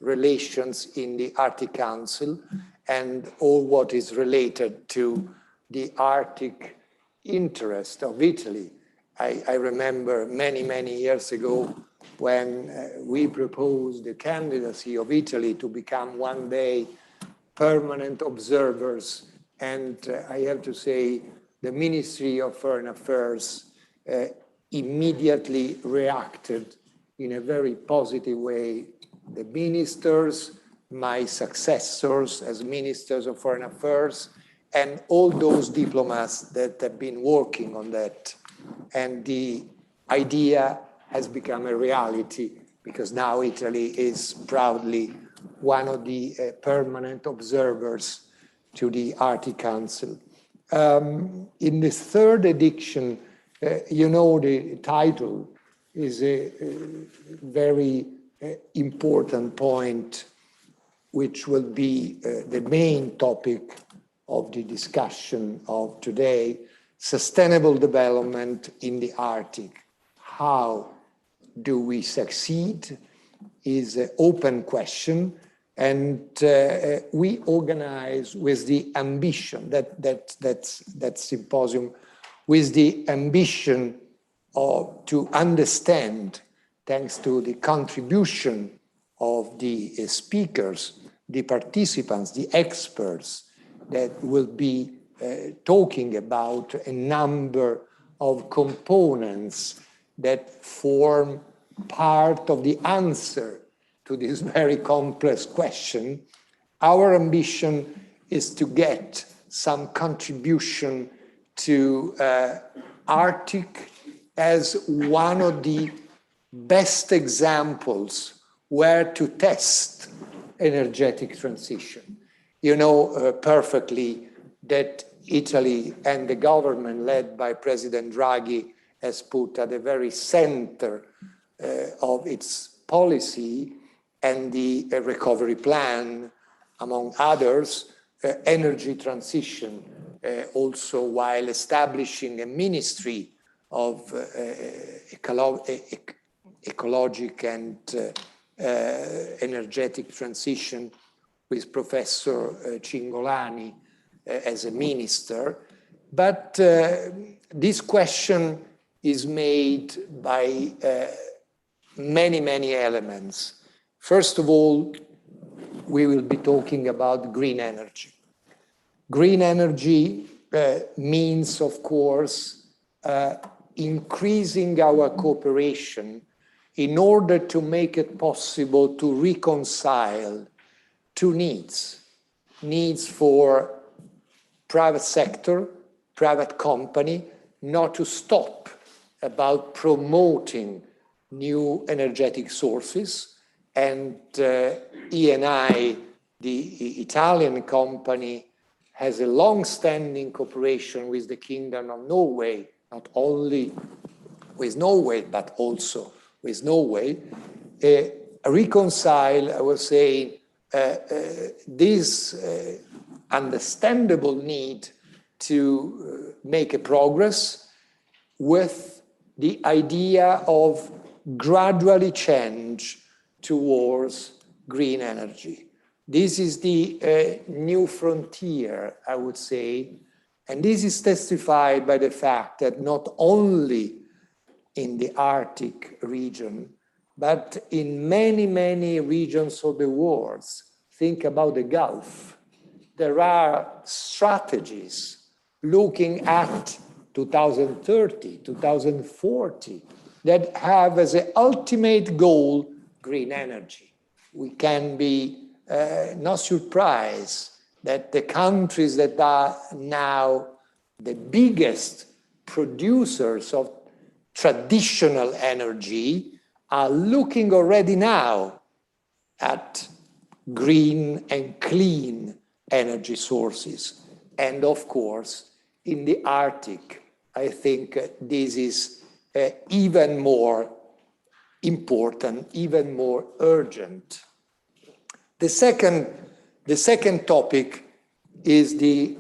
relations in the Arctic Council and all what is related to the Arctic interest of Italy. I remember many, many years ago when we proposed the candidacy of Italy to become one day permanent observers. And I have to say, the Ministry of Foreign Affairs immediately reacted in a very positive way. The ministers, my successors as ministers of foreign affairs, and all those diplomats that have been working on that. And the idea has become a reality because now Italy is proudly one of the permanent observers to the Arctic Council. In the third edition, you know, the title is a very important point, which will be the main topic of the discussion of today: sustainable development in the Arctic. How do we succeed is an open question, and we organize with the ambition, that symposium, with the ambition to understand, thanks to the contribution of the speakers, the participants, the experts that will be talking about a number of components that form part of the answer to this very complex question. Our ambition is to get some contribution to Arctic as one of the best examples where to test energetic transition. You know perfectly that Italy and the government led by President Draghi has put at the very center of its policy and the recovery plan, among others, energy transition, also while establishing a ministry of ecologic and energetic transition with Professor Cingolani as a minister. But this question is made by many, many elements. First of all, we will be talking about green energy. Green energy means, of course, increasing our cooperation in order to make it possible to reconcile two needs. Needs for private sector, private company, not to stop about promoting new energetic sources. And Eni, the Italian company, has a long-standing cooperation with the Kingdom of Norway, not only with Norway, but also with Norway. Reconcile, I was saying, this understandable need to make a progress with the idea of gradually change towards green energy. This is the new frontier, I would say, and this is testified by the fact that not only in the Arctic region, but in many, many regions of the world, think about the Gulf, there are strategies looking at 2030, 2040, that have as an ultimate goal green energy. We can be not surprised that the countries that are now the biggest producers of traditional energy are looking already now at green and clean energy sources. And of course, in the Arctic, I think this is even more important, even more urgent. The second topic is the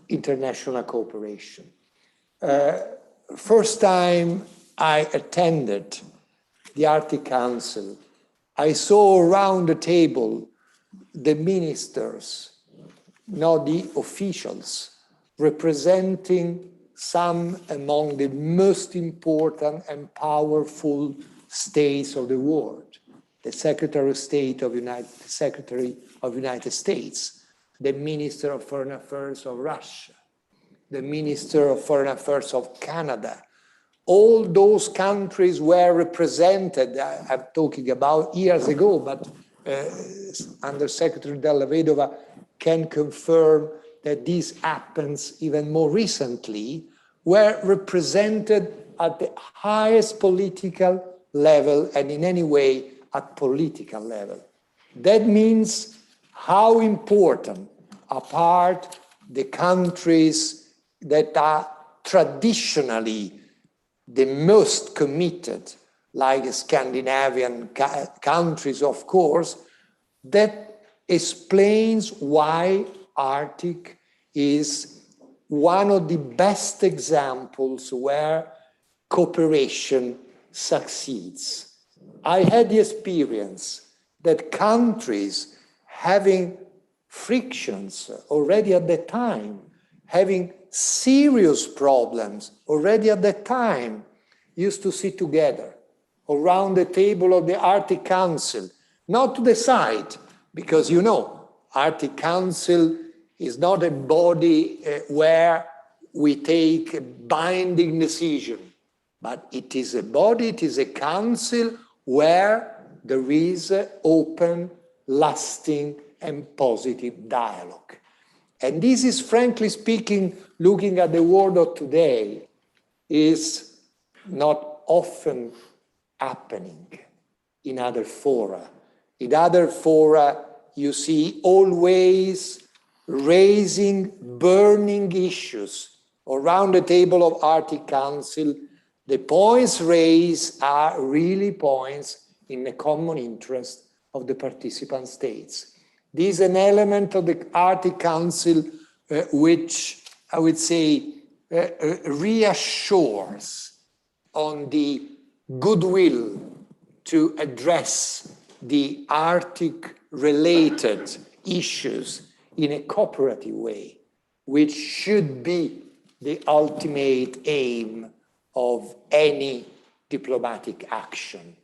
international cooperation. First time I attended the Arctic Council, I saw around the table the ministers, not the officials, representing some among the most important and powerful states of the world. The Secretary of State of Secretary of United States, the Minister of Foreign Affairs of Russia, the Minister of Foreign Affairs of Canada. All those countries were represented. I'm talking about years ago, but Under Secretary Della Vedova can confirm that this happens even more recently, were represented at the highest political level and in any way at political level. That means how important apart the countries that are traditionally the most committed, like the Scandinavian countries, of course, that explains why Arctic is one of the best examples where cooperation succeeds. I had the experience that countries having frictions already at the time, having serious problems already at that time, used to sit together around the table of the Arctic Council, not to decide, because you know, Arctic Council is not a body where we take a binding decision, but it is a body, it is a council where there is open, lasting, and positive dialogue. And this is, frankly speaking, looking at the world of today, is not often happening in other fora. In other fora, you see always raising burning issues around the table of Arctic Council. The points raised are really points in the common interest of the participant states. This is an element of the Arctic Council which I would say reassures on the goodwill to address the Arctic-related issues in a cooperative way, which should be the ultimate aim of any diplomatic action.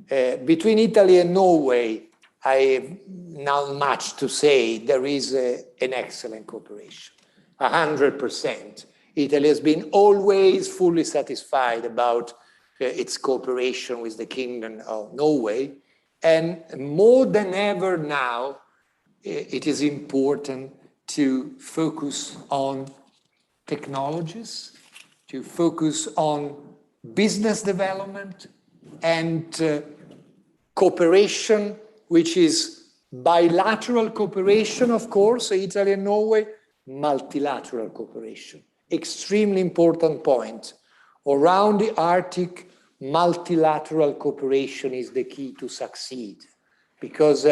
Between Italy and Norway, I have not much to say. There is an excellent cooperation, 100%. Italy has been always fully satisfied about its cooperation with the Kingdom of Norway. And more than ever now, it is important to focus on technologies, to focus on business development and cooperation, which is bilateral cooperation, of course, Italy and Norway, multilateral cooperation. Extremely important point. Around the Arctic, multilateral cooperation is the key to succeed. Because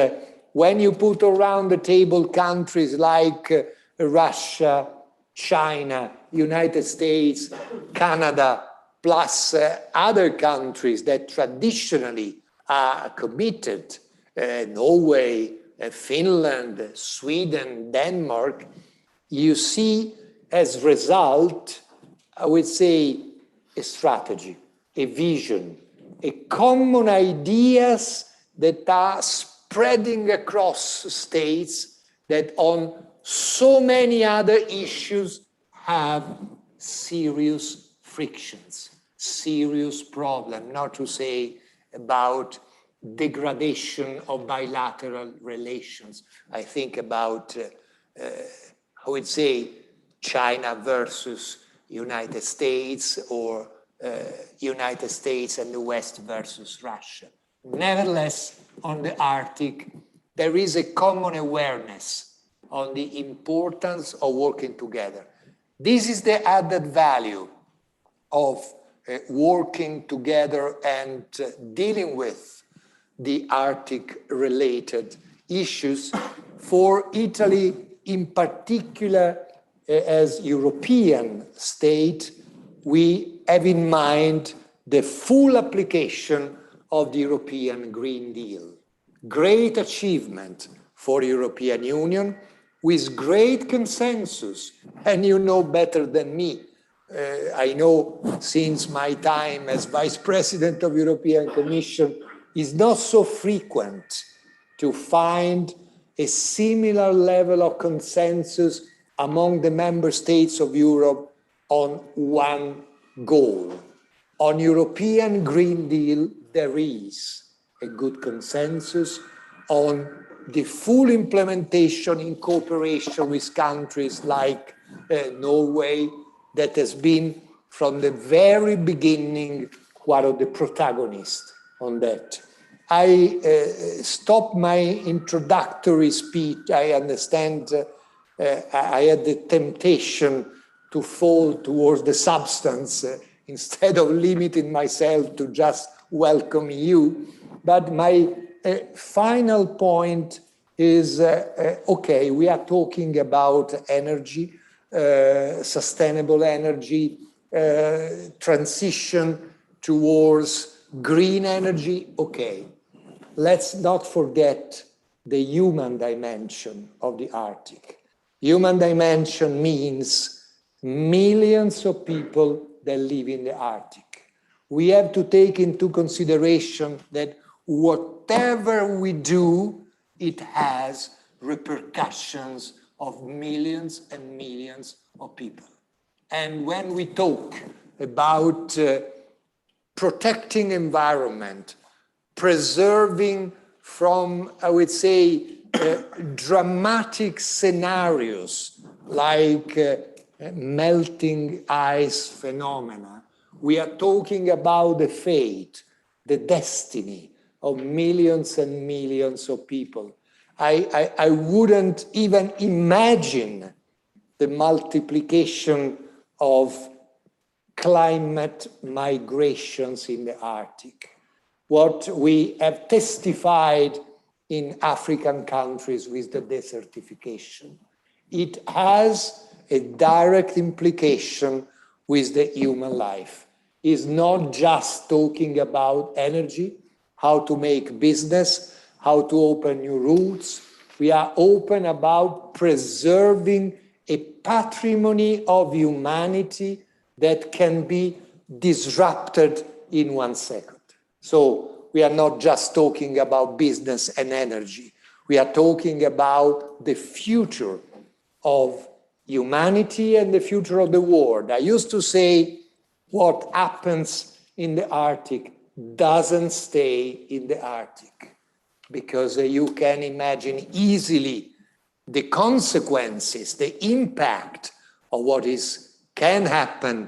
when you put around the table countries like Russia, China, United States, Canada, plus other countries that traditionally are committed, Norway, Finland, Sweden, Denmark, you see as result, I would say, a strategy, a vision, a common ideas that are spreading across states that on so many other issues have serious frictions, serious problem, not to say about degradation of bilateral relations. I think about, I would say, China versus United States or United States and the West versus Russia. Nevertheless, on the Arctic, there is a common awareness on the importance of working together. This is the added value of working together and dealing with the Arctic-related issues. For Italy, in particular, as European state, we have in mind the full application of the European Green Deal. great achievement for the European Union, with great consensus. And you know better than me, I know since my time as Vice President of European Commission, it's not so frequent to find a similar level of consensus among the member states of Europe on one goal. On European Green Deal, there is a good consensus on the full implementation in cooperation with countries like Norway, that has been from the very beginning one of the protagonists on that. I stopped my introductory speech. I understand I had the temptation to fall towards the substance instead of limiting myself to just welcome you. But my final point is, okay, we are talking about energy, sustainable energy, transition towards green energy. Okay, let's not forget the human dimension of the Arctic. Human dimension means millions of people that live in the Arctic. We have to take into consideration that whatever we do, it has repercussions of millions and millions of people. And when we talk about protecting environment, preserving from, I would say, dramatic scenarios like melting ice phenomena, we are talking about the fate, the destiny of millions and millions of people. I wouldn't even imagine the multiplication of climate migrations in the Arctic. What we have testified in African countries with the desertification. It has a direct implication with the human life. It's not just talking about energy, how to make business, how to open new routes. We are open about preserving a patrimony of humanity that can be disrupted in 1 second. So we are not just talking about business and energy. We are talking about the future of humanity and the future of the world. I used to say what happens in the Arctic doesn't stay in the Arctic, because you can imagine easily the consequences, the impact of what can happen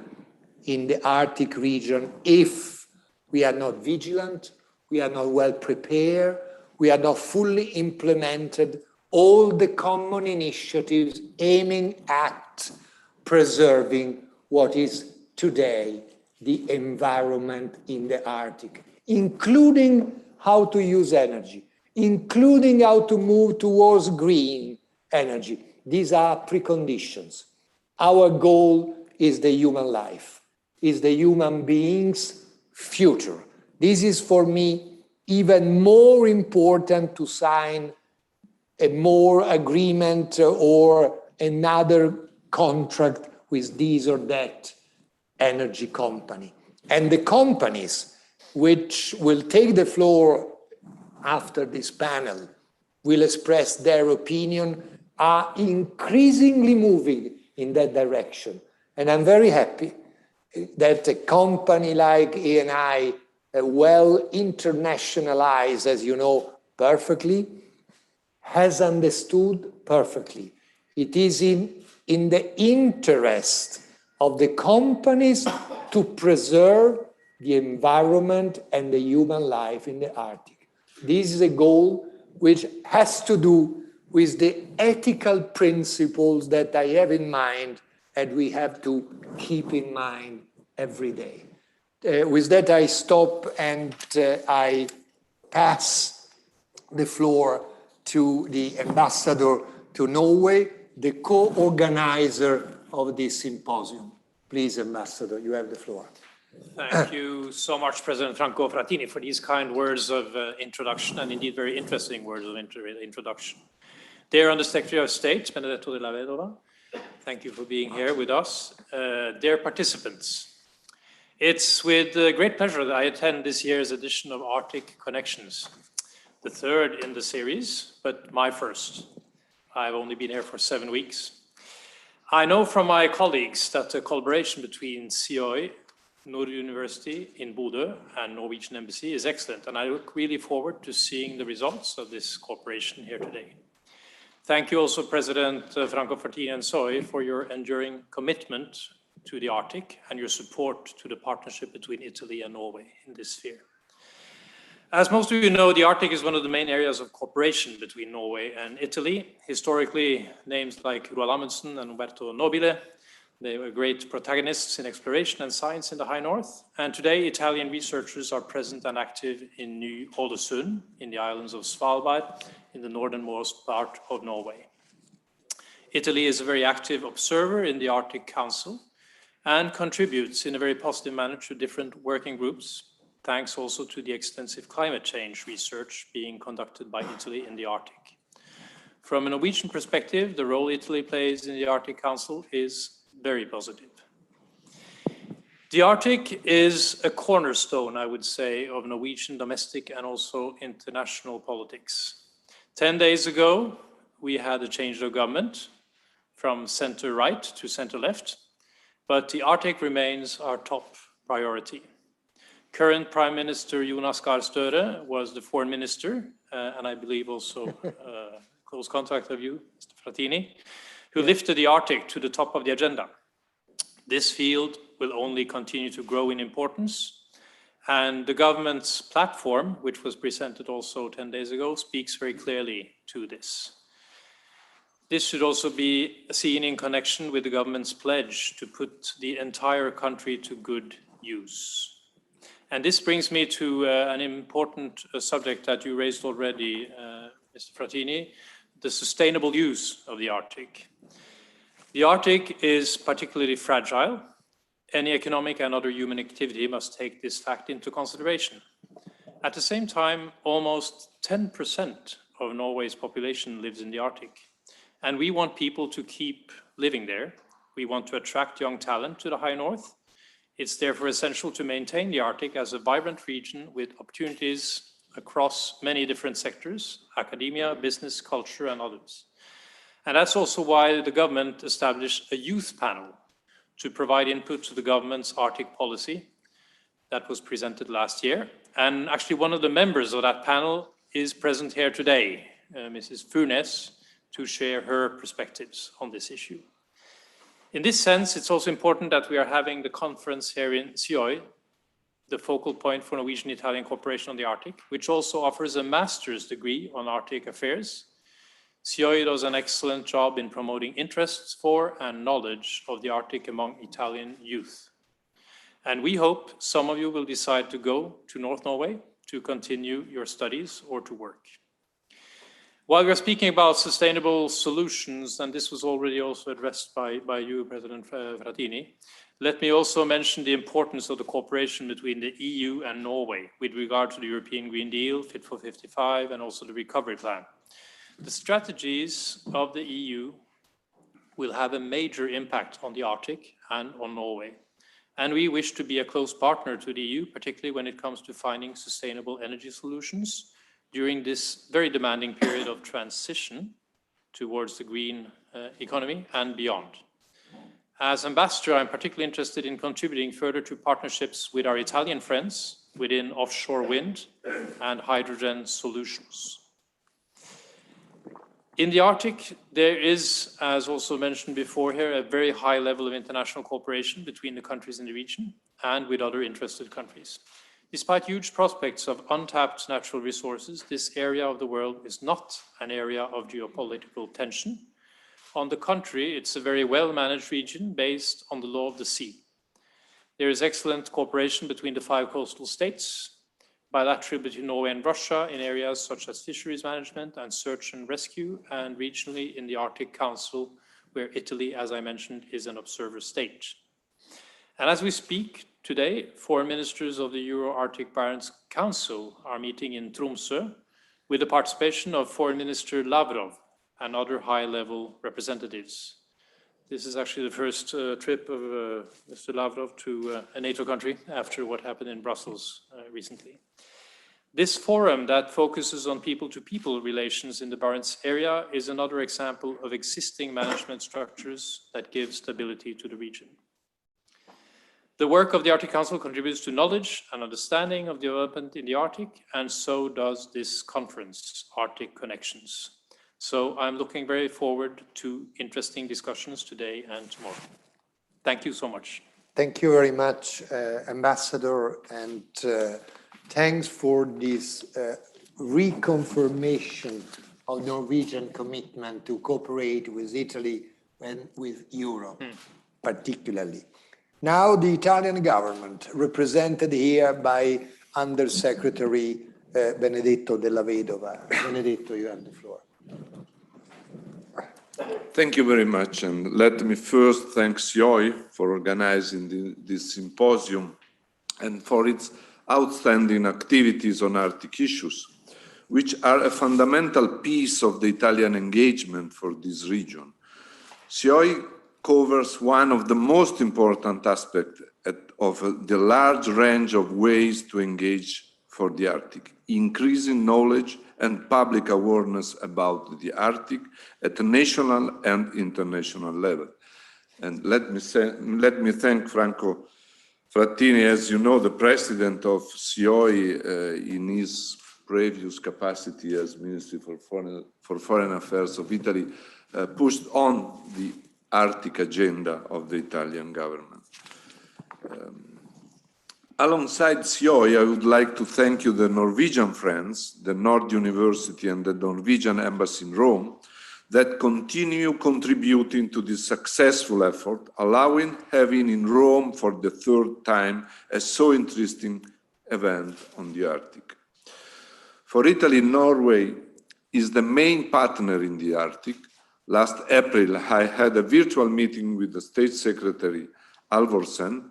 in the Arctic region if we are not vigilant, we are not well prepared, we are not fully implemented all the common initiatives aiming at preserving what is today the environment in the Arctic, including how to use energy, including how to move towards green energy. These are preconditions. Our goal is the human life, is the human being's future. This is for me even more important to sign a more agreement or another contract with this or that energy company. And the companies which will take the floor after this panel will express their opinion are increasingly moving in that direction. And I'm very happy that a company like Eni, well internationalized, as you know perfectly, has understood perfectly. It is in the interest of the companies to preserve the environment and the human life in the Arctic. This is a goal which has to do with the ethical principles that I have in mind and we have to keep in mind every day. With that, I stop and I pass the floor to the ambassador to Norway, the co-organizer of this symposium. Please, Ambassador, you have the floor. Thank you so much, President Franco Frattini, for these kind words of introduction, and indeed very interesting words of introduction. Dear Undersecretary of State, Benedetto della Vedova, thank you for being here with us. Dear participants, it's with great pleasure that I attend this year's edition of Arctic Connections, the third in the series, but my first. I've only been here for 7 weeks. I know from my colleagues that the collaboration between COI, Nord University in Bodø, and Norwegian Embassy is excellent, and I look really forward to seeing the results of this cooperation here today. Thank you also, President Franco Frattini and SOI, for your enduring commitment to the Arctic and your support to the partnership between Italy and Norway in this sphere. As most of you know, the Arctic is one of the main areas of cooperation between Norway and Italy. Historically, names like Roald Amundsen and Umberto Nobile, they were great protagonists in exploration and science in the high north. And today, Italian researchers are present and active in Ny-Ålesund, in the islands of Svalbard, in the northernmost part of Norway. Italy is a very active observer in the Arctic Council and contributes in a very positive manner to different working groups, thanks also to the extensive climate change research being conducted by Italy in the Arctic. From a Norwegian perspective, the role Italy plays in the Arctic Council is very positive. The Arctic is a cornerstone, I would say, of Norwegian domestic and also international politics. 10 days ago, we had a change of government from center-right to center-left, but the Arctic remains our top priority. Current Prime Minister Jonas Gahr Støre was the foreign minister, and I believe also close contact of you, Mr. Frattini, who lifted the Arctic to the top of the agenda. This field will only continue to grow in importance, and the government's platform, which was presented also 10 days ago, speaks very clearly to this. This should also be seen in connection with the government's pledge to put the entire country to good use. And this brings me to an important subject that you raised already, Mr. Frattini, the sustainable use of the Arctic. The Arctic is particularly fragile. Any economic and other human activity must take this fact into consideration. At the same time, almost 10% of Norway's population lives in the Arctic, and we want people to keep living there. We want to attract young talent to the high north. It's therefore essential to maintain the Arctic as a vibrant region with opportunities across many different sectors, academia, business, culture, and others. And that's also why the government established a youth panel to provide input to the government's Arctic policy that was presented last year. And actually one of the members of that panel is present here today, Mrs. Furnes, to share her perspectives on this issue. In this sense, it's also important that we are having the conference here in COI, the focal point for Norwegian-Italian cooperation on the Arctic, which also offers a master's degree on Arctic affairs. COI does an excellent job in promoting interests for and knowledge of the Arctic among Italian youth. And we hope some of you will decide to go to North Norway to continue your studies or to work. While we're speaking about sustainable solutions, and this was already also addressed by you, President Frattini, let me also mention the importance of the cooperation between the EU and Norway with regard to the European Green Deal, Fit for 55, and also the Recovery Plan. The strategies of the EU will have a major impact on the Arctic and on Norway. And we wish to be a close partner to the EU, particularly when it comes to finding sustainable energy solutions during this very demanding period of transition towards the green economy and beyond. As ambassador, I'm particularly interested in contributing further to partnerships with our Italian friends within offshore wind and hydrogen solutions. In the Arctic, there is, as also mentioned before here, a very high level of international cooperation between the countries in the region and with other interested countries. Despite huge prospects of untapped natural resources, this area of the world is not an area of geopolitical tension. On the contrary, it's a very well-managed region based on the law of the sea. There is excellent cooperation between the 5 coastal states, bilateral between Norway and Russia in areas such as fisheries management and search and rescue, and regionally in the Arctic Council, where Italy, as I mentioned, is an observer state. And as we speak today, foreign ministers of the Euro-Arctic Barents Council are meeting in Tromsø with the participation of Foreign Minister Lavrov and other high-level representatives. This is actually the first trip of Mr. Lavrov to a NATO country after what happened in Brussels recently. This forum that focuses on people-to-people relations in the Barents area is another example of existing management structures that give stability to the region. The work of the Arctic Council contributes to knowledge and understanding of development in the Arctic, and so does this conference, Arctic Connections. So I'm looking very forward to interesting discussions today and tomorrow. Thank you so much. Thank you very much, Ambassador, and thanks for this reconfirmation of Norwegian commitment to cooperate with Italy and with Europe, particularly. Now the Italian government, represented here by Undersecretary Benedetto Della Vedova. Benedetto, you have the floor. Thank you very much, and let me first thank SIOI for organizing this symposium and for its outstanding activities on Arctic issues, which are a fundamental piece of the Italian engagement for this region. SIOI covers one of the most important aspects of the large range of ways to engage for the Arctic, increasing knowledge and public awareness about the Arctic at a national and international level. And let me thank Franco Frattini, as you know, the president of SIOI in his previous capacity as Minister for Foreign Affairs of Italy, pushed on the Arctic agenda of the Italian government. Alongside SIOI, I would like to thank you, the Norwegian friends, the Nord University and the Norwegian Embassy in Rome, that continue contributing to this successful effort, having in Rome for the third time a so interesting event on the Arctic. For Italy, Norway is the main partner in the Arctic. Last April, I had a virtual meeting with the State Secretary Alvorsen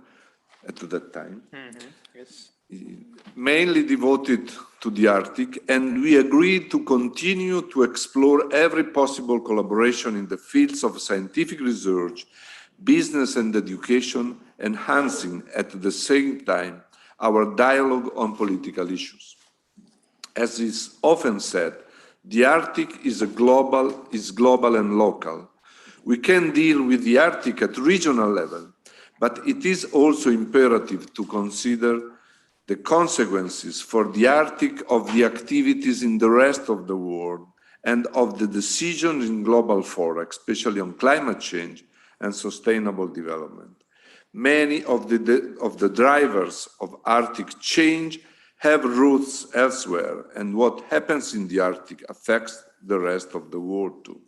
at that time, yes, mainly devoted to the Arctic, and we agreed to continue to explore every possible collaboration in the fields of scientific research, business and education, enhancing at the same time our dialogue on political issues. As is often said, the Arctic is global and local. We can deal with the Arctic at regional level, but it is also imperative to consider the consequences for the Arctic of the activities in the rest of the world and of the decisions in global fora, especially on climate change and sustainable development. Many of the drivers of Arctic change have roots elsewhere, and what happens in the Arctic affects the rest of the world too.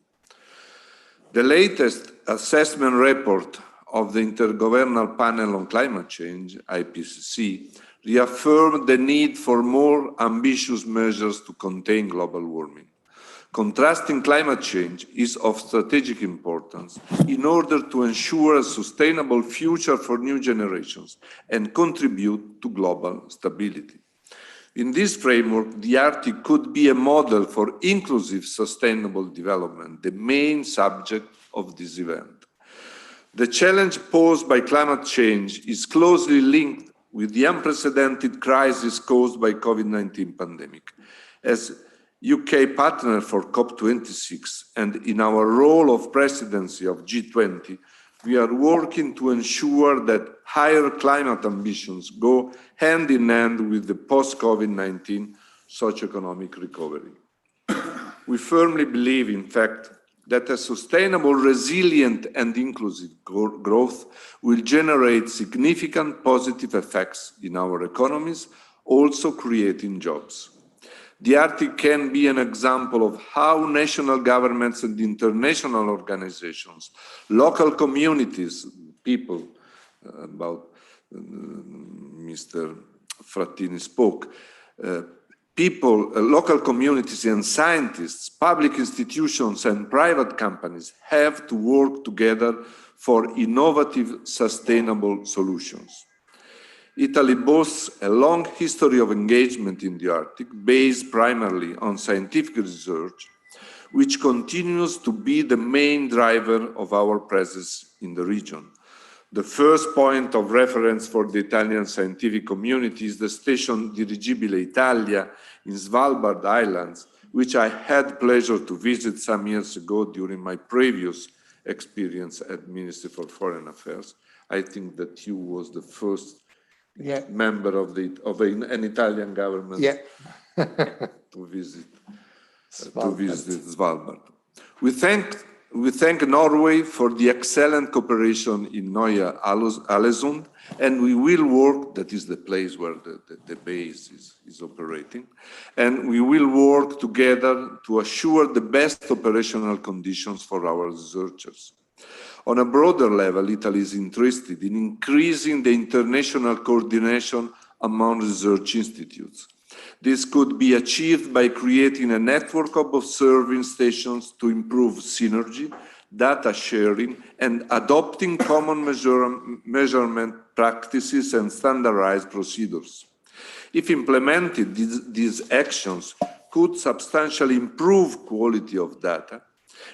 The latest assessment report of the Intergovernmental Panel on Climate Change, IPCC, reaffirmed the need for more ambitious measures to contain global warming. Contrasting climate change is of strategic importance in order to ensure a sustainable future for new generations and contribute to global stability. In this framework, the Arctic could be a model for inclusive sustainable development, the main subject of this event. The challenge posed by climate change is closely linked with the unprecedented crisis caused by COVID-19 pandemic. As UK partner for COP26 and in our role of presidency of G20, we are working to ensure that higher climate ambitions go hand in hand with the post-COVID-19 socioeconomic recovery. We firmly believe, in fact, that a sustainable, resilient and inclusive growth will generate significant positive effects in our economies, also creating jobs. The Arctic can be an example of how national governments and international organizations, local communities, people, about Mr. Frattini spoke, local communities and scientists, public institutions and private companies have to work together for innovative, sustainable solutions. Italy boasts a long history of engagement in the Arctic, based primarily on scientific research, which continues to be the main driver of our presence in the region. The first point of reference for the Italian scientific community is the station Dirigibile Italia in Svalbard Islands, which I had pleasure to visit some years ago during my previous experience at Ministry for Foreign Affairs. I think that you was the first member of an Italian government to visit Svalbard. We thank Norway for the excellent cooperation in Neutrality, and we will work, that is the place where the base is operating, and we will work together to assure the best operational conditions for our researchers. On a broader level, Italy is interested in increasing the international coordination among research institutes. This could be achieved by creating a network of observing stations to improve synergy, data sharing, and adopting common measurement practices and standardized procedures. If implemented, these actions could substantially improve quality of data,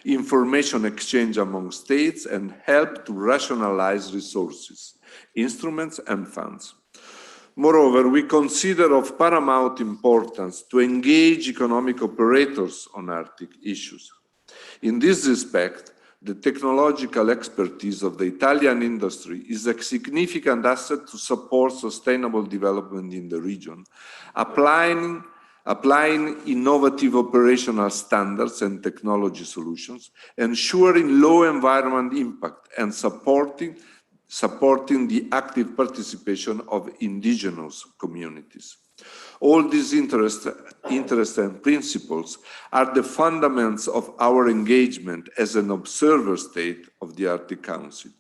information exchange among states, and help to rationalize resources, instruments, and funds. Moreover, we consider of paramount importance to engage economic operators on Arctic issues. In this respect, the technological expertise of the Italian industry is a significant asset to support sustainable development in the region, applying innovative operational standards and technology solutions, ensuring low environment impact, and supporting the active participation of indigenous communities. All these interests and principles are the fundamentals of our engagement as an observer state of the Arctic Council.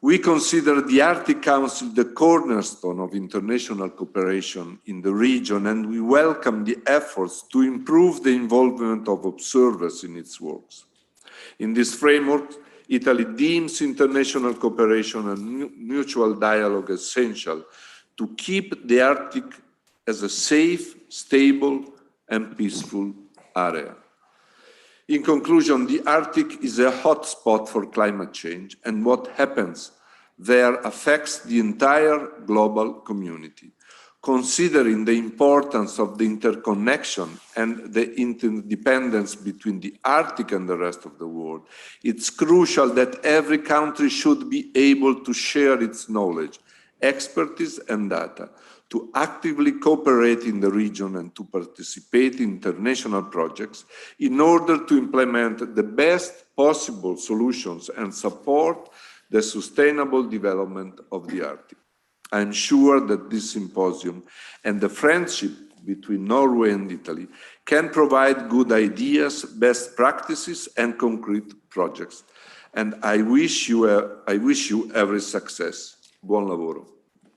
We consider the Arctic Council the cornerstone of international cooperation in the region, and we welcome the efforts to improve the involvement of observers in its works. In this framework, Italy deems international cooperation and mutual dialogue essential to keep the Arctic as a safe, stable, and peaceful area. In conclusion, the Arctic is a hot spot for climate change, and what happens there affects the entire global community. Considering the importance of the interconnection and the interdependence between the Arctic and the rest of the world, it's crucial that every country should be able to share its knowledge, expertise, and data, to actively cooperate in the region and to participate in international projects in order to implement the best possible solutions and support the sustainable development of the Arctic. I'm sure that this symposium and the friendship between Norway and Italy can provide good ideas, best practices, and concrete projects. And I wish you every success. Buon lavoro.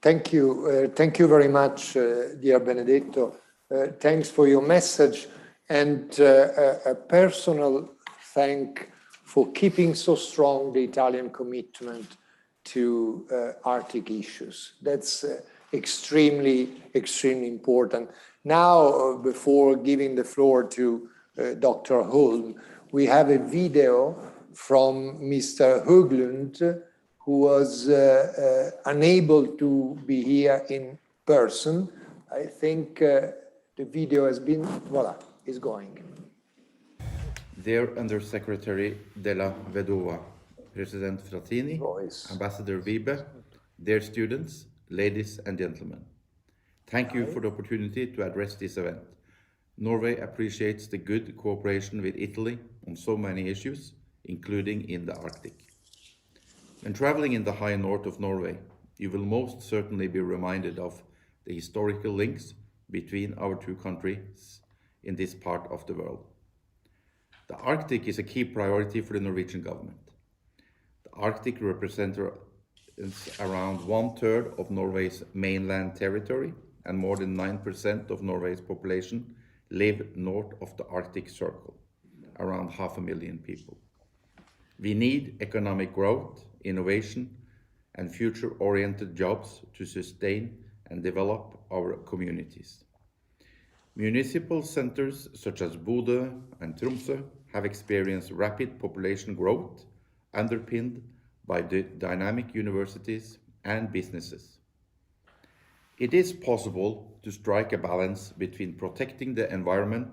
Thank you. Thank you very much, dear Benedetto. Thanks for your message, and a personal thank for keeping so strong the Italian commitment to Arctic issues. That's extremely important. Now, before giving the floor to Dr. Holm, we have a video from Mr. Höglund, who was unable to be here in person. I think the video has been, voila, is going. Dear Undersecretary della Vedova, President Frattini, Ambassador Wiebe, dear students, ladies and gentlemen. Thank you for the opportunity to address this event. Norway appreciates the good cooperation with Italy on so many issues, including in the Arctic. When traveling in the high north of Norway, you will most certainly be reminded of the historical links between our two countries in this part of the world. The Arctic is a key priority for the Norwegian government. The Arctic represents around 1/3 of Norway's mainland territory, and more than 9% of Norway's population live north of the Arctic Circle, around 500,000 people. We need economic growth, innovation, and future-oriented jobs to sustain and develop our communities. Municipal centers such as Bodø and Tromsø have experienced rapid population growth underpinned by dynamic universities and businesses. It is possible to strike a balance between protecting the environment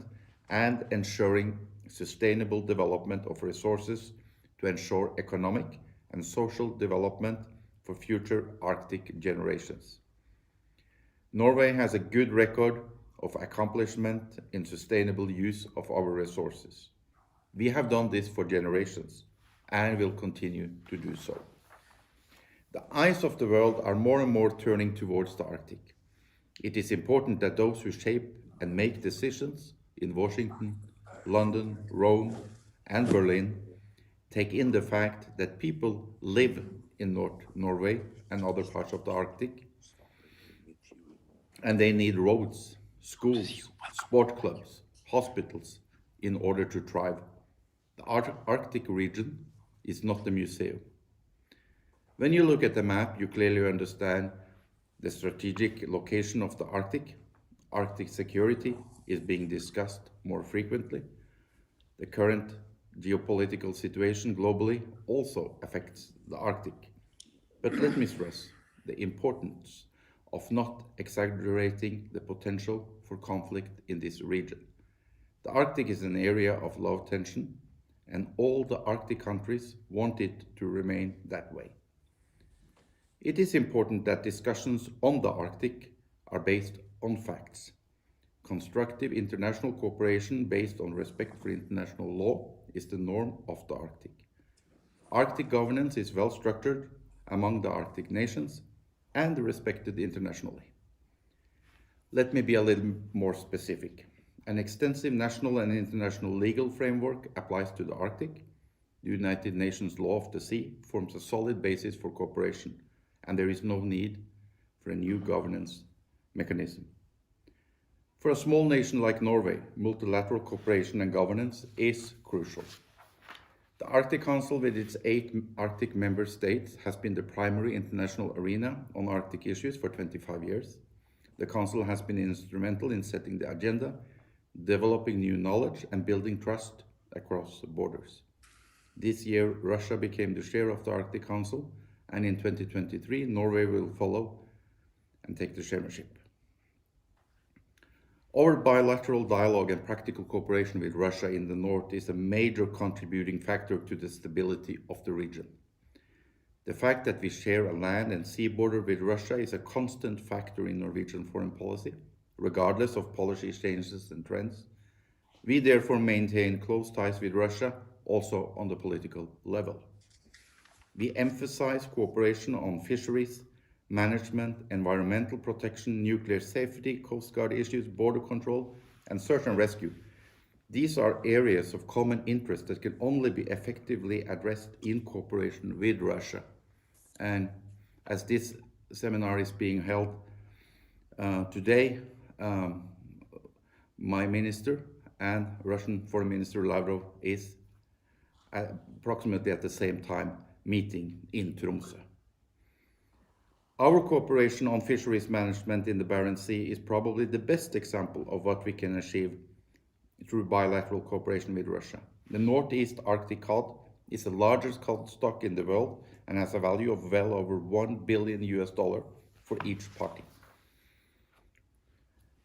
and ensuring sustainable development of resources to ensure economic and social development for future Arctic generations. Norway has a good record of accomplishment in sustainable use of our resources. We have done this for generations and will continue to do so. The eyes of the world are more and more turning towards the Arctic. It is important that those who shape and make decisions in Washington, London, Rome, and Berlin take in the fact that people live in North Norway and other parts of the Arctic, and they need roads, schools, sport clubs, hospitals in order to thrive. The Arctic region is not a museum. When you look at the map, you clearly understand the strategic location of the Arctic. Arctic security is being discussed more frequently. The current geopolitical situation globally also affects the Arctic. But let me stress the importance of not exaggerating the potential for conflict in this region. The Arctic is an area of low tension, and all the Arctic countries want it to remain that way. It is important that discussions on the Arctic are based on facts. Constructive international cooperation based on respect for international law is the norm of the Arctic. Arctic governance is well structured among the Arctic nations and respected internationally. Let me be a little more specific. An extensive national and international legal framework applies to the Arctic. The United Nations Law of the Sea forms a solid basis for cooperation, and there is no need for a new governance mechanism. For a small nation like Norway, multilateral cooperation and governance is crucial. The Arctic Council, with its 8 Arctic member states, has been the primary international arena on Arctic issues for 25 years. The Council has been instrumental in setting the agenda, developing new knowledge, and building trust across borders. This year, Russia became the chair of the Arctic Council, and in 2023, Norway will follow and take the chairmanship. Our bilateral dialogue and practical cooperation with Russia in the north is a major contributing factor to the stability of the region. The fact that we share a land and sea border with Russia is a constant factor in Norwegian foreign policy, regardless of policy changes and trends. We therefore maintain close ties with Russia, also on the political level. We emphasize cooperation on fisheries, management, environmental protection, nuclear safety, Coast Guard issues, border control, and search and rescue. These are areas of common interest that can only be effectively addressed in cooperation with Russia. And as this seminar is being held today, my minister and Russian Foreign Minister Lavrov is approximately at the same time meeting in Tromsø. Our cooperation on fisheries management in the Barents Sea is probably the best example of what we can achieve through bilateral cooperation with Russia. The Northeast Arctic cod is the largest cod stock in the world and has a value of well over $1 billion for each party.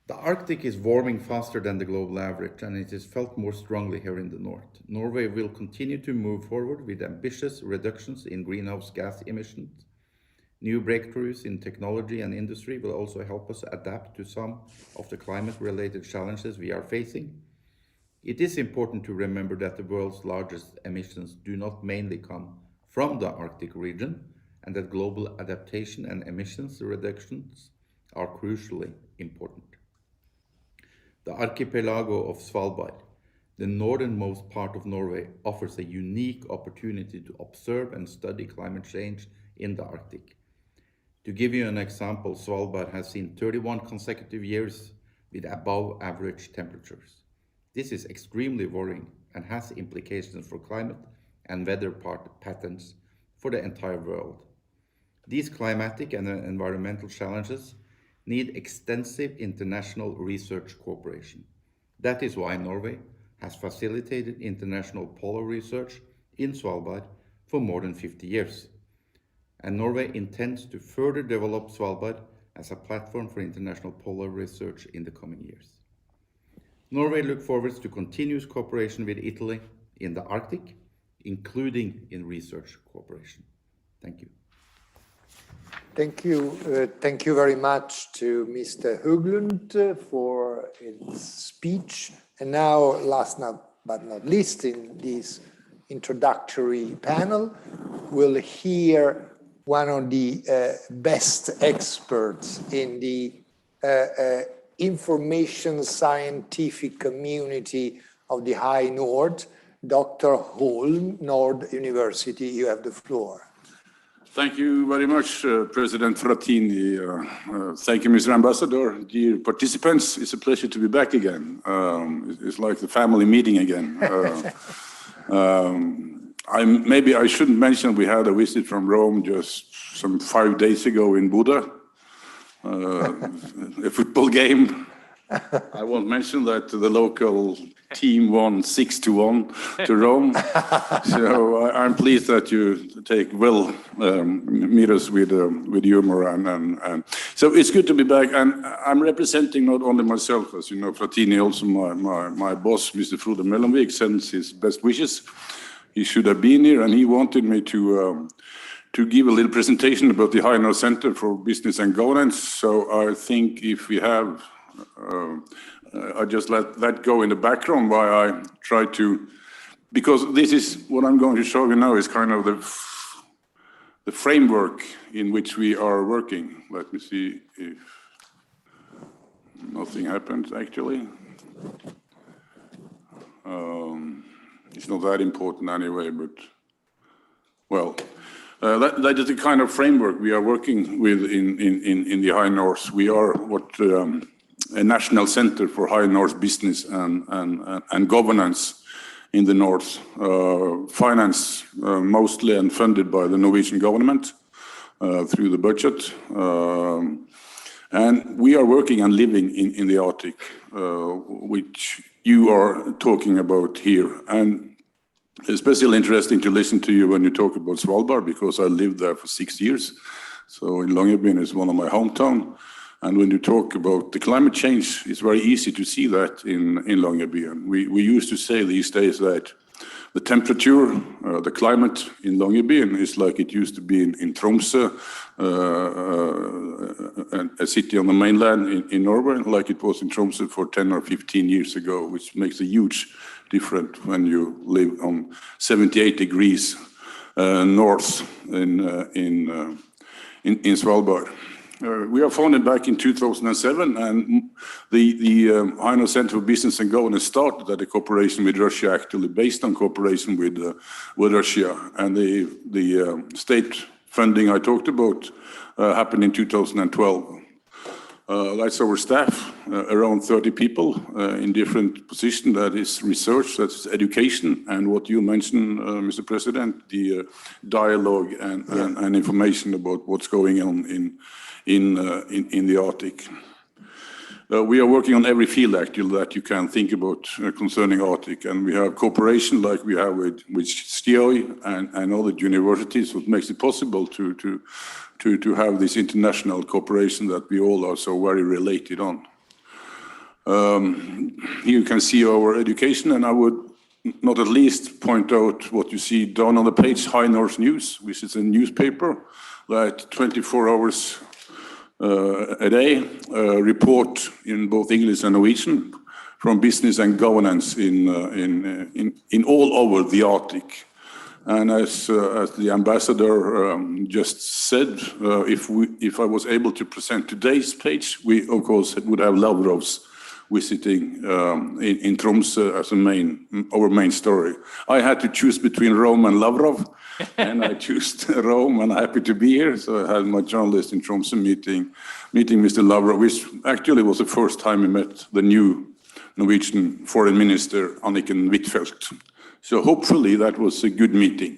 The Arctic is warming faster than the global average, and it is felt more strongly here in the north. Norway will continue to move forward with ambitious reductions in greenhouse gas emissions. New breakthroughs in technology and industry will also help us adapt to some of the climate-related challenges we are facing. It is important to remember that the world's largest emissions do not mainly come from the Arctic region, and that global adaptation and emissions reductions are crucially important. The archipelago of Svalbard, the northernmost part of Norway, offers a unique opportunity to observe and study climate change in the Arctic. To give you an example, Svalbard has seen 31 consecutive years with above average temperatures. This is extremely worrying and has implications for climate and weather patterns for the entire world. These climatic and environmental challenges need extensive international research cooperation. That is why Norway has facilitated international polar research in Svalbard for more than 50 years. And Norway intends to further develop Svalbard as a platform for international polar research in the coming years. Norway looks forward to continuous cooperation with Italy in the Arctic, including in research cooperation. Thank you. Thank you. Thank you very much to Mr. Höglund for his speech. And now, last but not least, in this introductory panel, we'll hear one of the best experts in the information scientific community of the High North, Dr. Holm, Nord University. You have the floor. Thank you very much, President Frattini. Thank you, Mr. Ambassador. Dear participants, it's a pleasure to be back again. It's like the family meeting again. Maybe I shouldn't mention we had a visit from Rome just some 5 days ago in Buda, a football game. I won't mention that the local team won 6-1 to Rome. So I'm pleased that you meet us with humor and so it's good to be back. And I'm representing not only myself, as you know, Frattini, also my boss, Mr. Frode Mellenvik, sends his best wishes. He should have been here, and he wanted me to give a little presentation about the High North Center for Business and Governance. So I think if we have I just let that go in the background while I try to, because this is what I'm going to show you now is kind of the framework in which we are working. Let me see if nothing happens actually. It's not that important anyway, but well, that is the kind of framework we are working with in the High North. We are a national center for High North business and governance in the North, financed mostly and funded by the Norwegian government through the budget. And we are working and living in the Arctic, which you are talking about here. And especially interesting to listen to you when you talk about Svalbard, because I lived there for 6 years. So in Longyearbyen is one of my hometown. And when you talk about the climate change, it's very easy to see that in Longyearbyen. We used to say these days that the temperature, the climate in Longyearbyen is like it used to be in Tromsø, a city on the mainland in Norway, like it was in Tromsø for 10 or 15 years ago, which makes a huge difference when you live on 78 degrees north in Svalbard. We are founded back in 2007, and the High North Center for Business and Governance started at a cooperation with Russia, actually based on cooperation with Russia. And the state funding I talked about happened in 2012. That's our staff, around 30 people in different positions. That is research, that's education, and what you mentioned, Mr. President, the dialogue and information about what's going on in the Arctic. We are working on every field actually that you can think about concerning Arctic, and we have cooperation like we have with STIOI and other universities, what makes it possible to have this international cooperation that we all are so very related on. Here you can see our education, and I would not at least point out what you see down on the page, High North News, which is a newspaper that 24 hours a day report in both English and Norwegian from business and governance in all over the Arctic. And as the ambassador just said, if I was able to present today's page, we of course would have Lavrov's visiting in Tromsø as our main story. I had to choose between Rome and Lavrov, and I chose Rome, and I'm happy to be here. So I had my journalist in Tromsø meeting Mr. Lavrov, which actually was the first time we met the new Norwegian Foreign Minister, Anniken Huitfeldt. So hopefully that was a good meeting.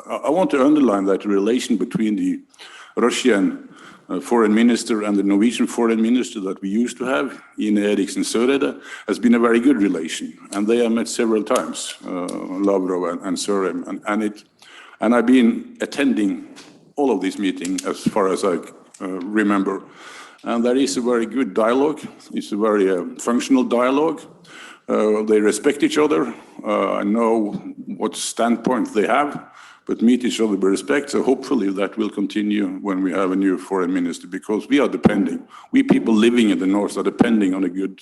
I want to underline that the relation between the Russian foreign minister and the Norwegian foreign minister that we used to have, Ine Eriksen Søreide, has been a very good relation. And they have met several times, Lavrov and Søreide. And I've been attending all of these meetings as far as I remember. And there is a very good dialogue. It's a very functional dialogue. They respect each other. I know what standpoint they have, but meet each other with respect. So hopefully that will continue when we have a new foreign minister, because we are depending. We people living in the north are depending on a good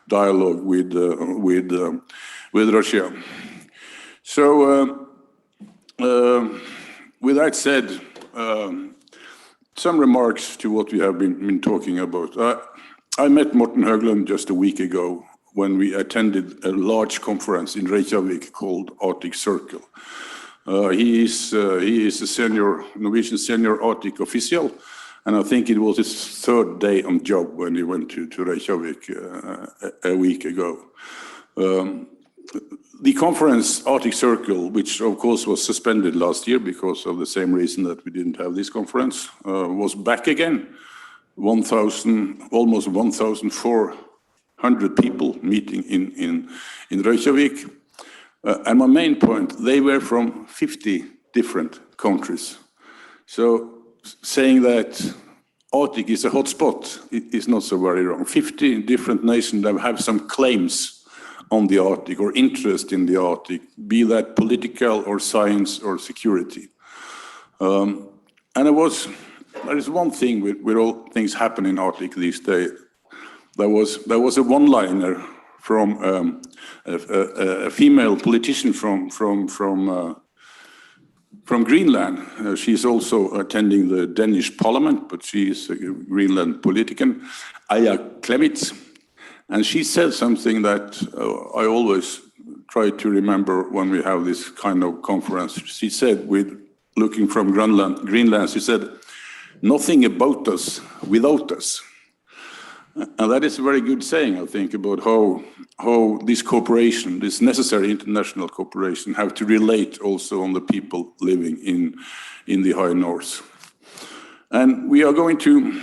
dialogue with Russia. So with that said, some remarks to what we have been talking about. I met Morten Høglund just a week ago when we attended a large conference in Reykjavik called Arctic Circle. He is a Norwegian senior Arctic official, and I think it was his third day on job when he went to Reykjavik a week ago. The conference Arctic Circle, which of course was suspended last year because of the same reason that we didn't have this conference, was back again. Almost 1,400 people meeting in Reykjavik. And my main point, they were from 50 different countries. So saying that Arctic is a hotspot is not so very wrong. 50 different nations that have some claims on the Arctic or interest in the Arctic, be that political or science or security. And there is one thing with all things happen in Arctic these days. There was a one-liner from a female politician from Greenland. She's also attending the Danish parliament, but she is a Greenland politician, Aya Clemits. And she said something that I always try to remember when we have this kind of conference. She said, looking from Greenland, she said, "Nothing about us without us." And that is a very good saying, I think, about how this cooperation, this necessary international cooperation, have to relate also on the people living in the high north. And we are going to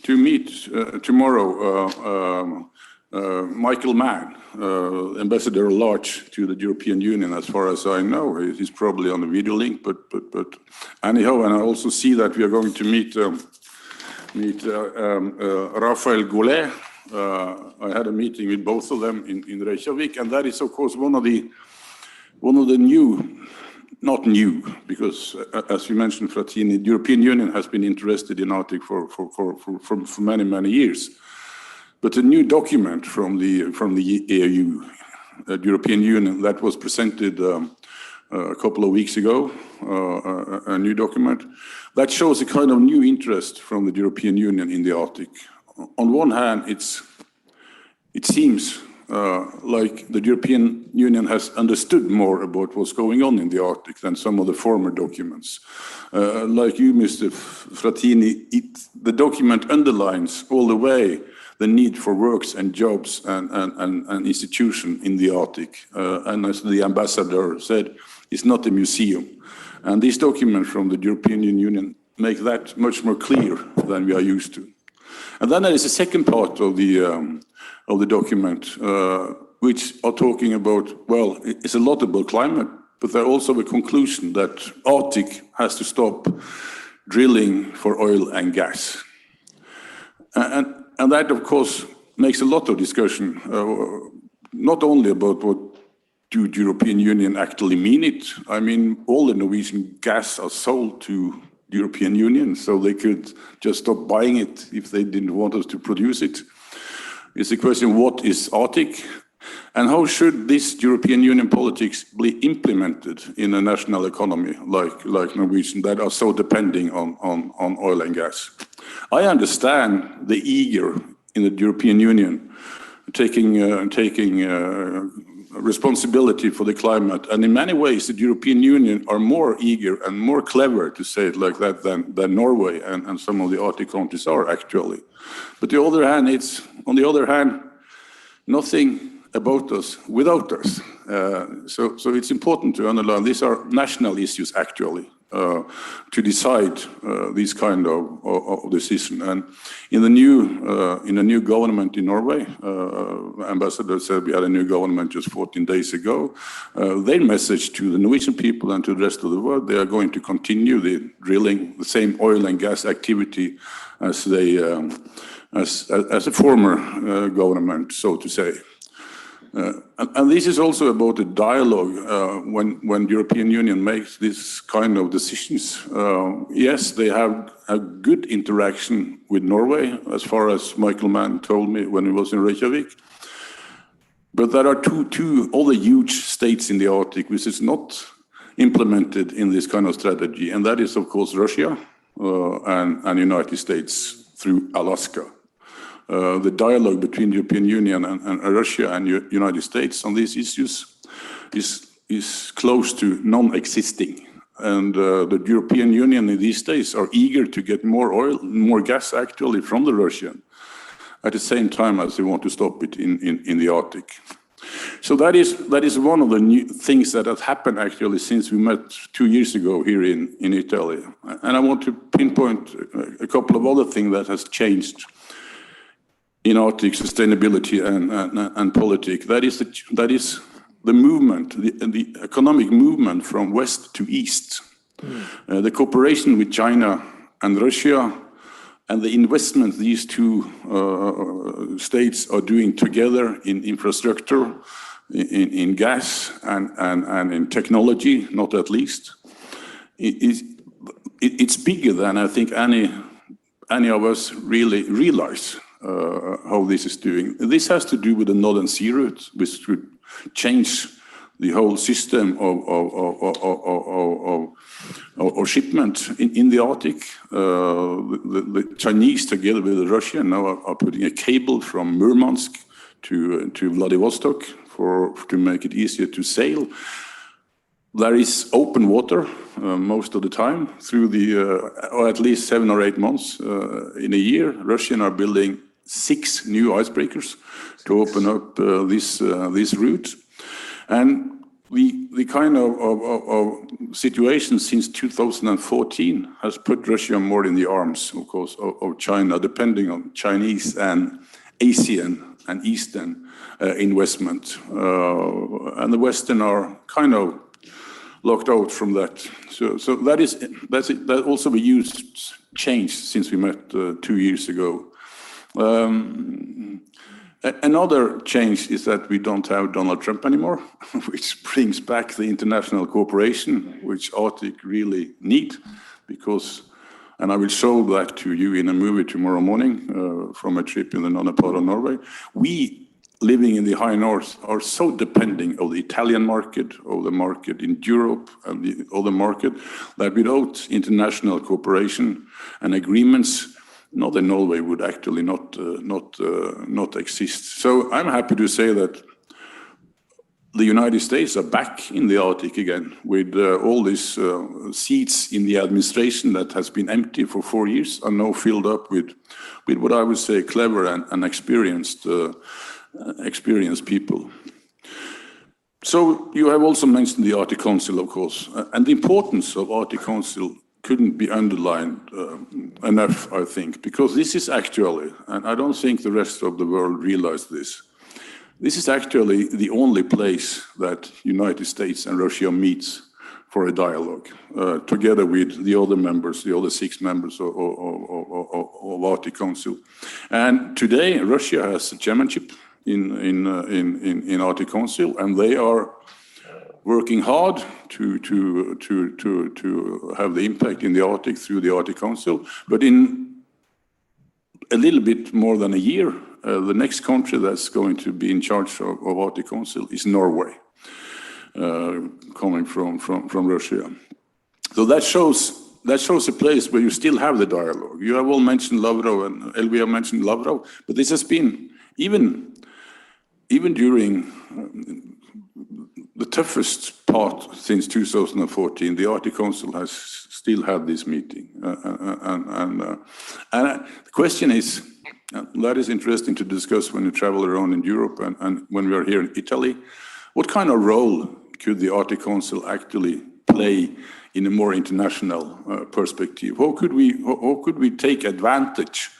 meet tomorrow Michael Mann, Ambassador at Large to the European Union, as far as I know. He's probably on the video link, but anyhow, and I also see that we are going to meet Raphael Goulet. I had a meeting with both of them in Reykjavik, and that is, of course, one of the new, not new, because as you mentioned, Frattini, the European Union has been interested in Arctic for many years. But a new document from the EU, the European Union, that was presented a couple of weeks ago, a new document, that shows a kind of new interest from the European Union in the Arctic. On one hand, it seems like the European Union has understood more about what's going on in the Arctic than some of the former documents. Like you, Mr. Frattini, the document underlines all the way the need for works and jobs and institution in the Arctic. And as the ambassador said, it's not a museum. And this document from the European Union make that much more clear than we are used to. And then there is a second part of the document, which are talking about, well, it's a lot about climate, but there also a conclusion that Arctic has to stop drilling for oil and gas. And that, of course, makes a lot of discussion, not only about what do the European Union actually mean it. I mean, all the Norwegian gas are sold to the European Union, so they could just stop buying it if they didn't want us to produce it. It's a question, what is Arctic? And how should this European Union politics be implemented in a national economy like Norwegian that are so depending on oil and gas? I understand the eager in the European Union taking responsibility for the climate, and in many ways the European Union are more eager and more clever, to say it like that, than Norway and some of the Arctic countries are actually. But on the other hand, nothing about us without us. So it's important to underline these are national issues actually to decide these kind of decision. And in the new government in Norway, Ambassador said we had a new government just 14 days ago. Their message to the Norwegian people and to the rest of the world, they are going to continue the drilling, the same oil and gas activity as they as a former government, so to say. And this is also about a dialogue when the European Union makes this kind of decisions. Yes, they have a good interaction with Norway, as far as Michael Mann told me when he was in Reykjavik. But there are two other huge states in the Arctic which is not implemented in this kind of strategy, and that is, of course, Russia and United States through Alaska. The dialogue between the European Union and Russia and United States on these issues is close to non-existing. And the European Union in these days are eager to get more oil, more gas actually from the Russian, at the same time as they want to stop it in the Arctic. So that is one of the new things that has happened actually since we met 2 years ago here in Italy. And I want to pinpoint a couple of other things that has changed in Arctic sustainability and politics. That is the movement, the economic movement from west to east. The cooperation with China and Russia and the investment these two states are doing together in infrastructure, in gas and in technology, not at least. It's bigger than I think any of us really realize. How this is doing. This has to do with the Northern Sea route, which would change the whole system of shipment in the Arctic. The Chinese, together with the Russians, now are putting a cable from Murmansk to Vladivostok to make it easier to sail. There is open water most of the time through or at least 7 or 8 months in a year. Russians are building 6 new icebreakers to open up this route. And the kind of situation since 2014 has put Russia more in the arms, of course, of China, depending on Chinese and Asian and Eastern investment. And the Western are kind of locked out from that. So that also a huge change since we met 2 years ago. Another change is that we don't have Donald Trump anymore, which brings back the international cooperation, which Arctic really need, because, and I will show that to you in a movie tomorrow morning from a trip in the northern part of Norway. We, living in the high north, are so depending on the Italian market, of the market in Europe and the other market, that without international cooperation and agreements, Northern Norway would actually not exist. So I'm happy to say that the United States are back in the Arctic again with all these seats in the administration that has been empty for 4 years are now filled up with what I would say clever and experienced people. So you have also mentioned the Arctic Council, of course, and the importance of Arctic Council couldn't be underlined enough, I think, because this is actually, and I don't think the rest of the world realize this, this is actually the only place that United States and Russia meets for a dialogue, together with the other members, the other 6 members of Arctic Council. And today, Russia has a chairmanship in Arctic Council, and they are working hard to have the impact in the Arctic through the Arctic Council. But in a little bit more than a year, the next country that's going to be in charge of Arctic Council is Norway, coming from Russia. So that shows a place where you still have the dialogue. You have all mentioned Lavrov, and Elvia mentioned Lavrov, but this has been even during the toughest part since 2014, the Arctic Council has still had this meeting. And the question is, that is interesting to discuss when you travel around in Europe and when we are here in Italy. What kind of role could the Arctic Council actually play in a more international perspective? How could we take advantage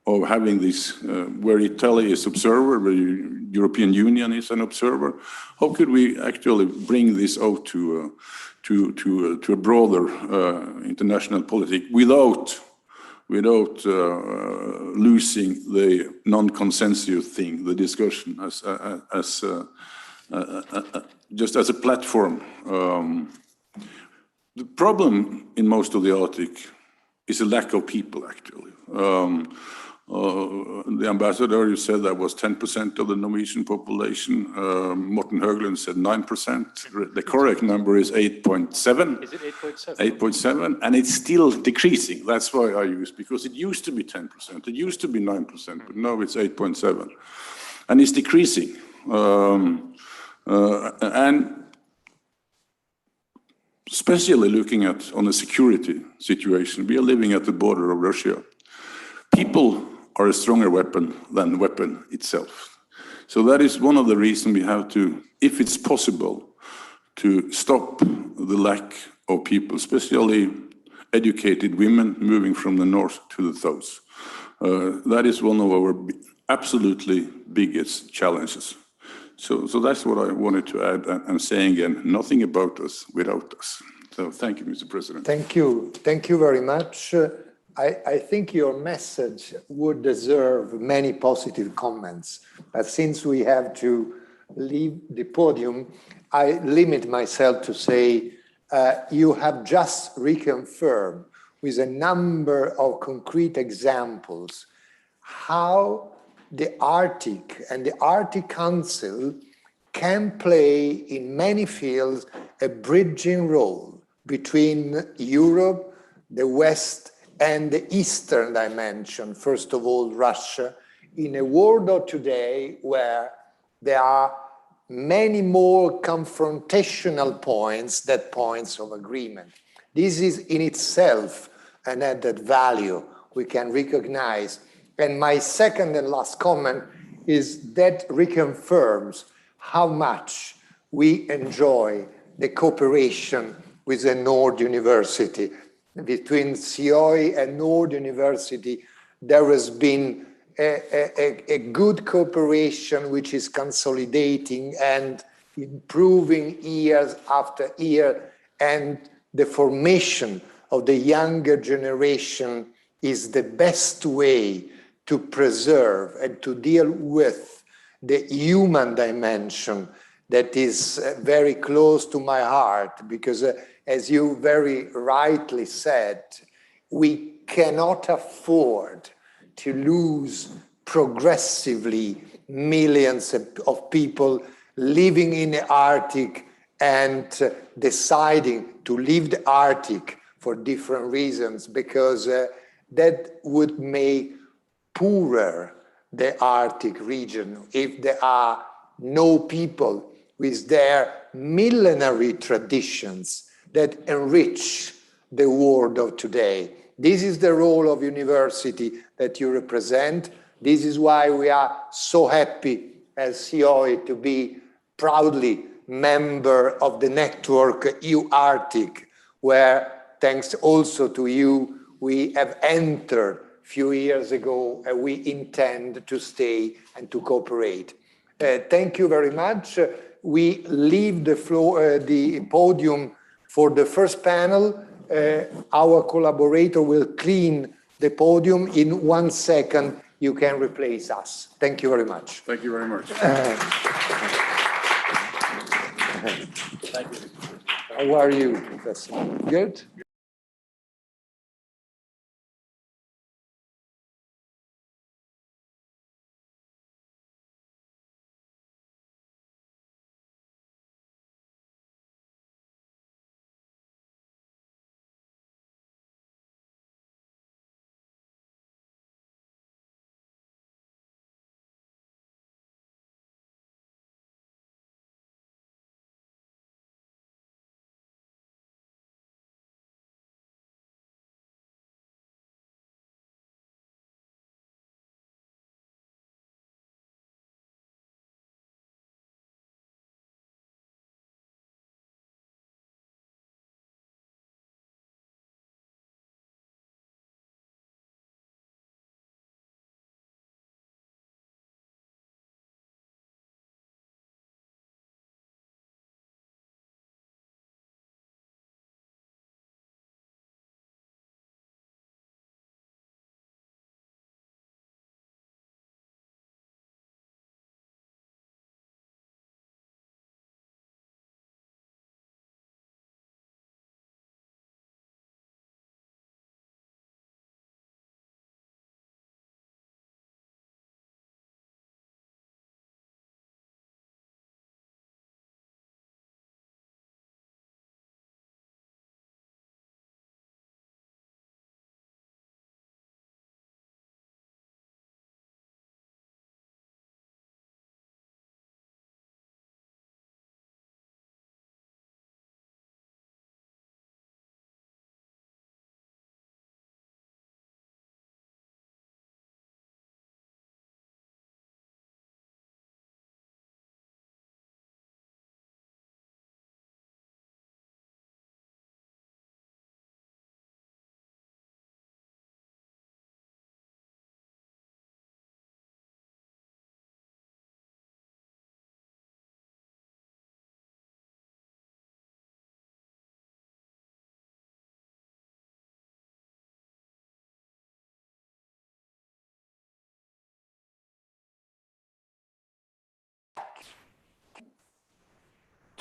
of having this, where Italy is observer, where the European Union is an observer? How could we actually bring this out to a broader international politics without losing the non-consensus thing, the discussion just as a platform? The problem in most of the Arctic is a lack of people, actually. The ambassador, you said that was 10% of the Norwegian population. Morten Høglund said 9%. The correct number is 8.7. Is it 8.7? 8.7, and it's still decreasing. That's why I use, because it used to be 10%, it used to be 9%, but now it's 8.7, and it's decreasing. And especially looking at on the security situation, we are living at the border of Russia. People are a stronger weapon than the weapon itself. So that is one of the reasons we have to, if it's possible, to stop the lack of people, especially educated women moving from the north to the south. That is one of our absolutely biggest challenges. So that's what I wanted to add, and saying again, nothing about us without us. So thank you, Mr. President. Thank you very much. I think your message would deserve many positive comments, but since we have to leave the podium, I limit myself to say you have just reconfirmed with a number of concrete examples how the Arctic and the Arctic Council can play in many fields a bridging role between Europe, the West, and the Eastern dimension, first of all, Russia, in a world of today where there are many more confrontational points than points of agreement. This is in itself an added value we can recognize. And my second and last comment is that reconfirms how much we enjoy the cooperation with the Nord University. Between CIOI and Nord University, there has been a good cooperation which is consolidating and improving years after year, and the formation of the younger generation is the best way to preserve and to deal with the human dimension that is very close to my heart, because as you very rightly said, we cannot afford to lose progressively millions of people living in the Arctic and deciding to leave the Arctic for different reasons, because that would make poorer the Arctic region if there are no people with their millenary traditions that enrich the world of today. This is the role of university that you represent. This is why we are so happy as CIOI to be proudly member of the network EU-Arctic, where thanks also to you, we have entered a few years ago, and we intend to stay and to cooperate. Thank you very much. We leave the floor, the podium for the first panel. Our collaborator will clean the podium. In 1 second, you can replace us. Thank you very much. Thank you very much. Thank you. How are you, Professor? Good?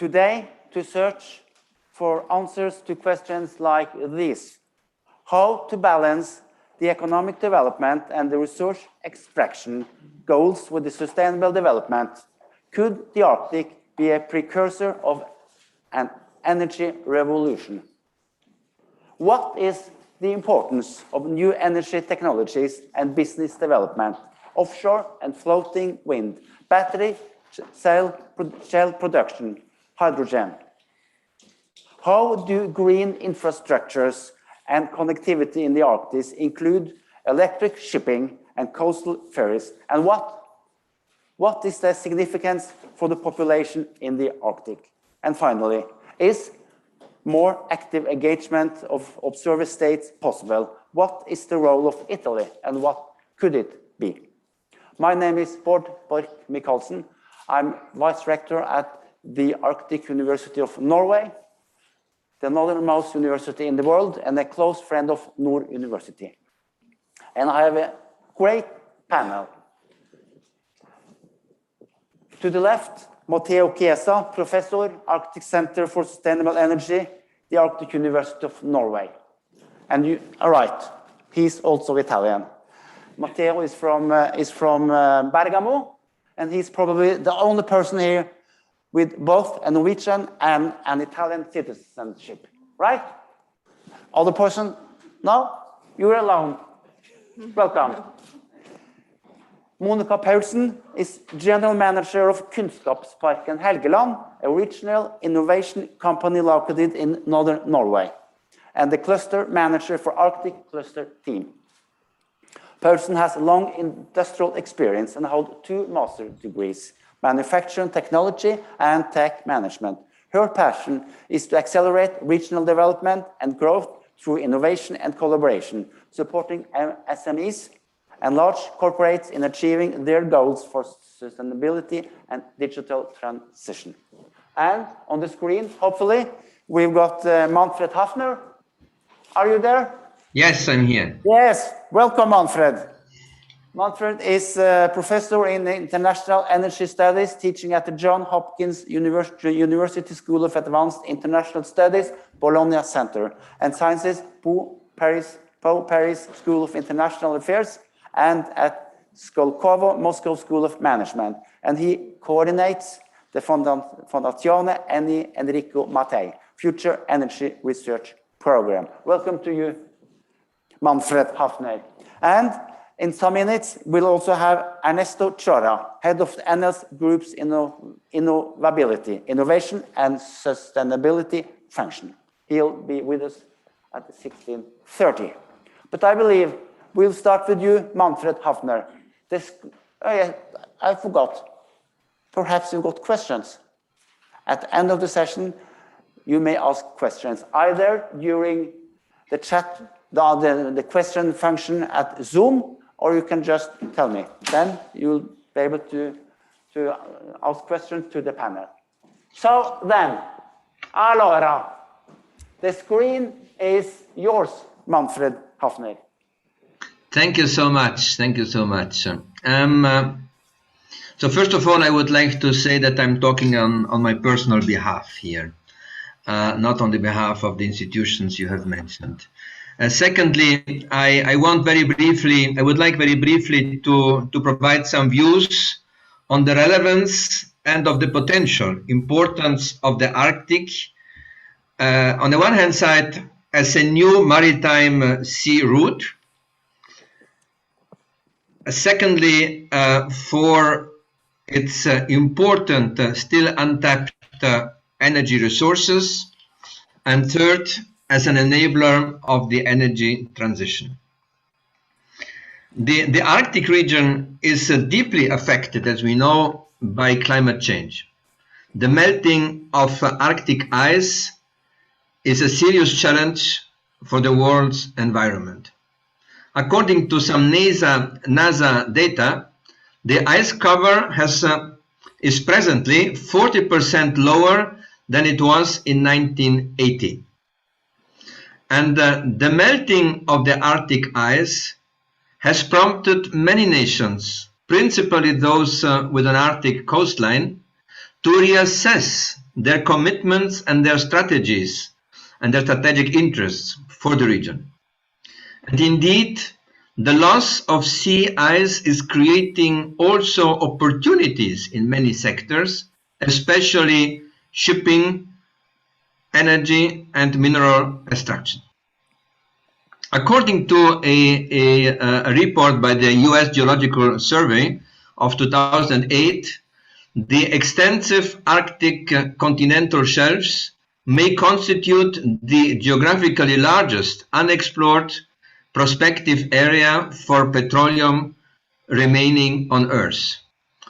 today to search for answers to questions like these. How to balance the economic development and the resource extraction goals with the sustainable development? Could the Arctic be a precursor of an energy revolution? What is the importance of new energy technologies and business development, offshore and floating wind, battery cell production, hydrogen? How do green infrastructures and connectivity in the Arctic include electric shipping and coastal ferries? And what is the significance for the population in the Arctic? And finally, is more active engagement of observer states possible? What is the role of Italy and what could it be? My name is Bård Borch Michaelsen. I'm Vice Rector at the Arctic University of Norway, the northernmost university in the world, and a close friend of Nord University. And I have a great panel. To the left, Matteo Chiesa, Professor, Arctic Center for Sustainable Energy, the Arctic University of Norway. And you are right, he's also Italian. Matteo is from Bergamo, and he's probably the only person here with both a Norwegian and an Italian citizenship, right? Other person? No? You're alone. Welcome. Monica Paulsen is General Manager of Kunnskapsparken Helgeland, a regional innovation company located in northern Norway, and the Cluster Manager for Arctic Cluster Team. Paulsen has long industrial experience and holds 2 master's degrees, manufacturing technology and tech management. Her passion is to accelerate regional development and growth through innovation and collaboration, supporting SMEs and large corporates in achieving their goals for sustainability and digital transition. And on the screen, hopefully, we've got Manfred Hafner. Are you there? Yes, I'm here. Yes, welcome, Manfred. Manfred is a professor in International Energy Studies, teaching at the Johns Hopkins University School of Advanced International Studies, Bologna Center, and Sciences, Po Paris School of International Affairs, and at Skolkovo, Moscow School of Management. And he coordinates the Fondazione Enrico Mattei, Future Energy Research Program. Welcome to you, Manfred Hafner. And in some minutes, we'll also have Ernesto Chora, head of the NS Group's Innovability, Innovation and Sustainability function. He'll be with us at 16:30. But I believe we'll start with you, Manfred Hafner. Oh yeah, I forgot. Perhaps you've got questions. At the end of the session, you may ask questions, either during the chat, the question function at Zoom, or you can just tell me. Then you'll be able to ask questions to the panel. So then, allora, the screen is yours, Manfred Hafner. Thank you so much. Thank you so much. So first of all, I would like to say that I'm talking on my personal behalf here, not on the behalf of the institutions you have mentioned. Secondly, I would like very briefly to provide some views on the relevance and of the potential importance of the Arctic, on the one hand side, as a new maritime sea route. Secondly, for its important, still untapped energy resources. And third, as an enabler of the energy transition. The Arctic region is deeply affected, as we know, by climate change. The melting of Arctic ice is a serious challenge for the world's environment. According to some NASA data, the ice cover is presently 40% lower than it was in 1980. And the melting of the Arctic ice has prompted many nations, principally those with an Arctic coastline, to reassess their commitments and their strategies and their strategic interests for the region. And indeed, the loss of sea ice is creating also opportunities in many sectors, especially shipping, energy, and mineral extraction. According to a report by the US Geological Survey of 2008, the extensive Arctic continental shelves may constitute the geographically largest unexplored prospective area for petroleum remaining on Earth.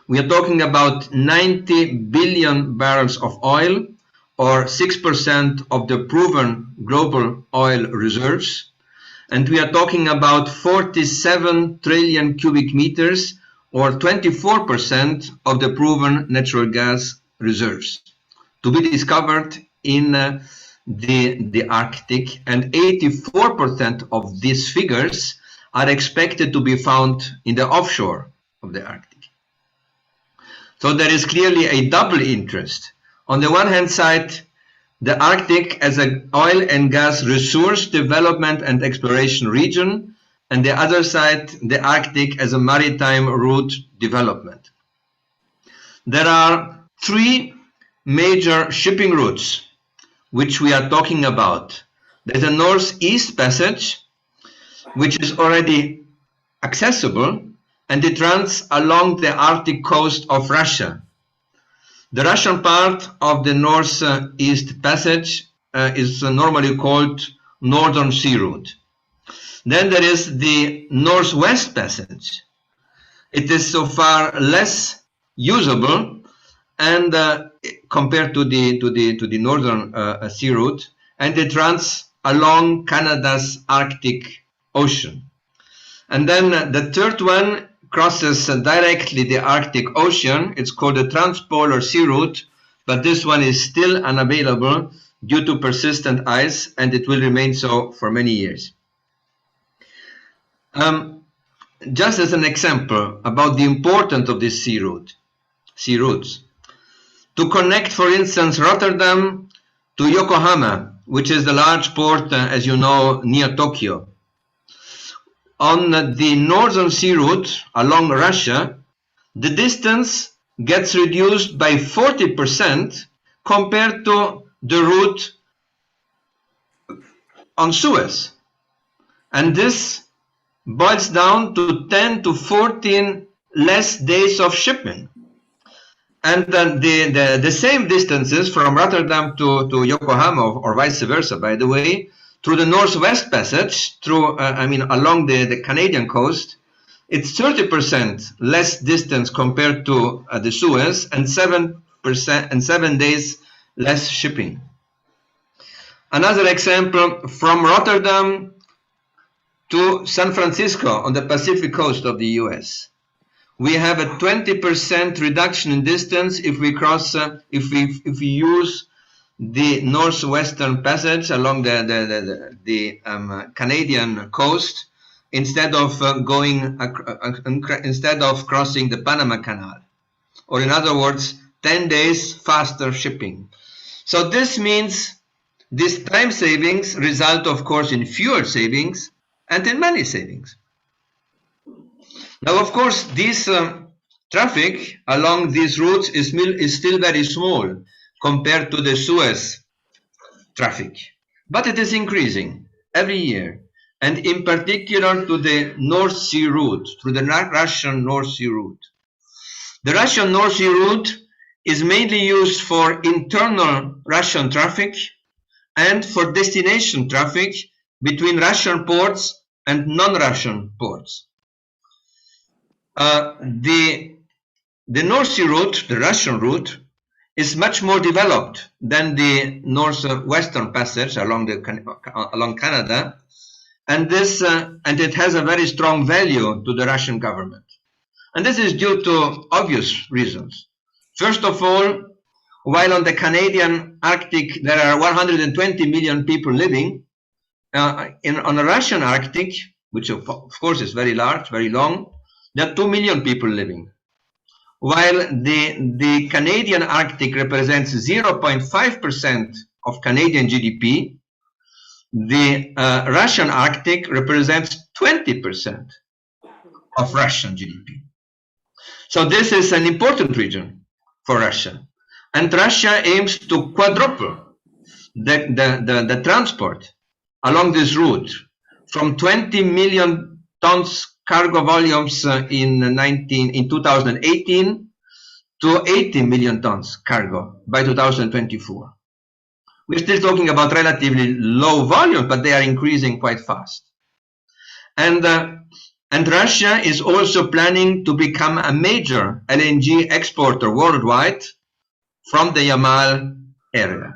We are talking about 90 billion barrels of oil, or 6% of the proven global oil reserves. And we are talking about 47 trillion cubic meters, or 24% of the proven natural gas reserves, to be discovered in the Arctic, and 84% of these figures are expected to be found in the offshore of the Arctic. So there is clearly a double interest. On the one hand side, the Arctic as an oil and gas resource development and exploration region, and the other side, the Arctic as a maritime route development. There are three major shipping routes which we are talking about. There's a northeast passage, which is already accessible, and it runs along the Arctic coast of Russia. The Russian part of the northeast passage is normally called Northern Sea Route. Then there is the northwest passage. It is so far less usable, and compared to the northern sea route, and it runs along Canada's Arctic Ocean. And then the third one crosses directly the Arctic Ocean. It's called the Transpolar Sea Route, but this one is still unavailable due to persistent ice, and it will remain so for many years. Just as an example about the importance of this sea routes, to connect, for instance, Rotterdam to Yokohama, which is the large port, as you know, near Tokyo. On the northern sea route along Russia, the distance gets reduced by 40% compared to the route on Suez. And this boils down to 10 to 14 less days of shipping. And then the same distances from Rotterdam to Yokohama, or vice versa, by the way, through the Northwest Passage, along the Canadian coast, it's 30% less distance compared to the Suez, and 7 days less shipping. Another example, from Rotterdam to San Francisco on the Pacific coast of the US. We have a 20% reduction in distance if we cross, if we use the Northwestern Passage along the Canadian coast, instead of instead of crossing the Panama Canal, or in other words, 10 days faster shipping. So this means this time savings result, of course, in fuel savings and in money savings. Now, of course, this traffic along these routes is still very small compared to the Suez traffic, but it is increasing every year, and in particular to the North Sea route, through the Russian North Sea route. The Russian North Sea route is mainly used for internal Russian traffic and for destination traffic between Russian ports and non-Russian ports. The North Sea route, the Russian route, is much more developed than the Northwestern Passage along Canada, and it has a very strong value to the Russian government. And this is due to obvious reasons. First of all, while on the Canadian Arctic there are 120 million people living, on the Russian Arctic, which of course is very large, very long, there are 2 million people living. while the Canadian Arctic represents 0.5% of Canadian GDP, the Russian Arctic represents 20% of Russian GDP. So this is an important region for Russia. And Russia aims to quadruple the transport along this route from 20 million tons cargo volumes in 2018 to 80 million tons cargo by 2024. We're still talking about relatively low volume, but they are increasing quite fast. And Russia is also planning to become a major LNG exporter worldwide from the Yamal area.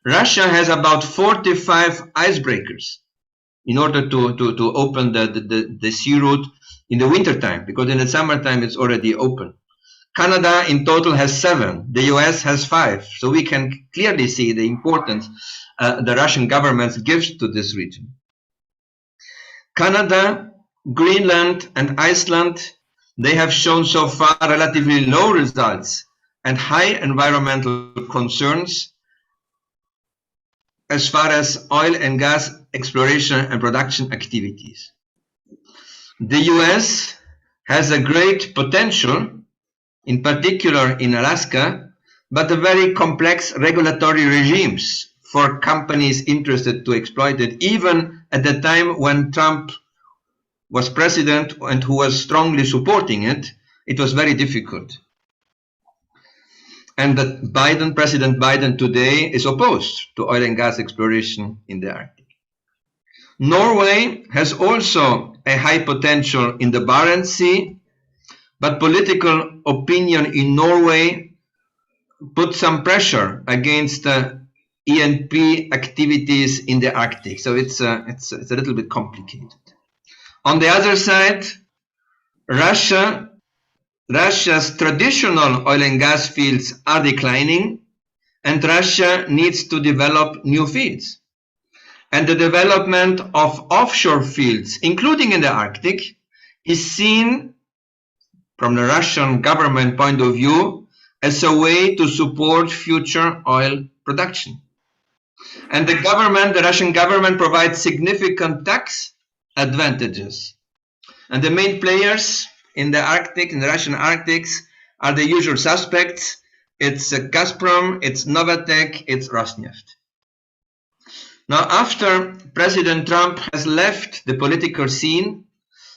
Russia has about 45 icebreakers in order to open the sea route in the wintertime, because in the summertime it's already open. Canada in total has 7, the US has 5, so we can clearly see the importance the Russian government gives to this region. Canada, Greenland and Iceland, they have shown so far relatively low results and high environmental concerns as far as oil and gas exploration and production activities. The US has a great potential, in particular in Alaska, but a very complex regulatory regimes for companies interested to exploit it, even at the time when Trump was president and who was strongly supporting it, it was very difficult. And that President Biden today is opposed to oil and gas exploration in the Arctic. Norway has also a high potential in the Barents Sea, but political opinion in Norway put some pressure against E&P activities in the Arctic. So it's a little bit complicated. On the other side, Russia's traditional oil and gas fields are declining, and Russia needs to develop new fields. And the development of offshore fields, including in the Arctic, is seen from the Russian government point of view as a way to support future oil production. And the Russian government provides significant tax advantages. And the main players in the Arctic, in the Russian Arctics, are the usual suspects. It's Gazprom, it's Novatek, it's Rosneft. Now, after President Trump has left the political scene,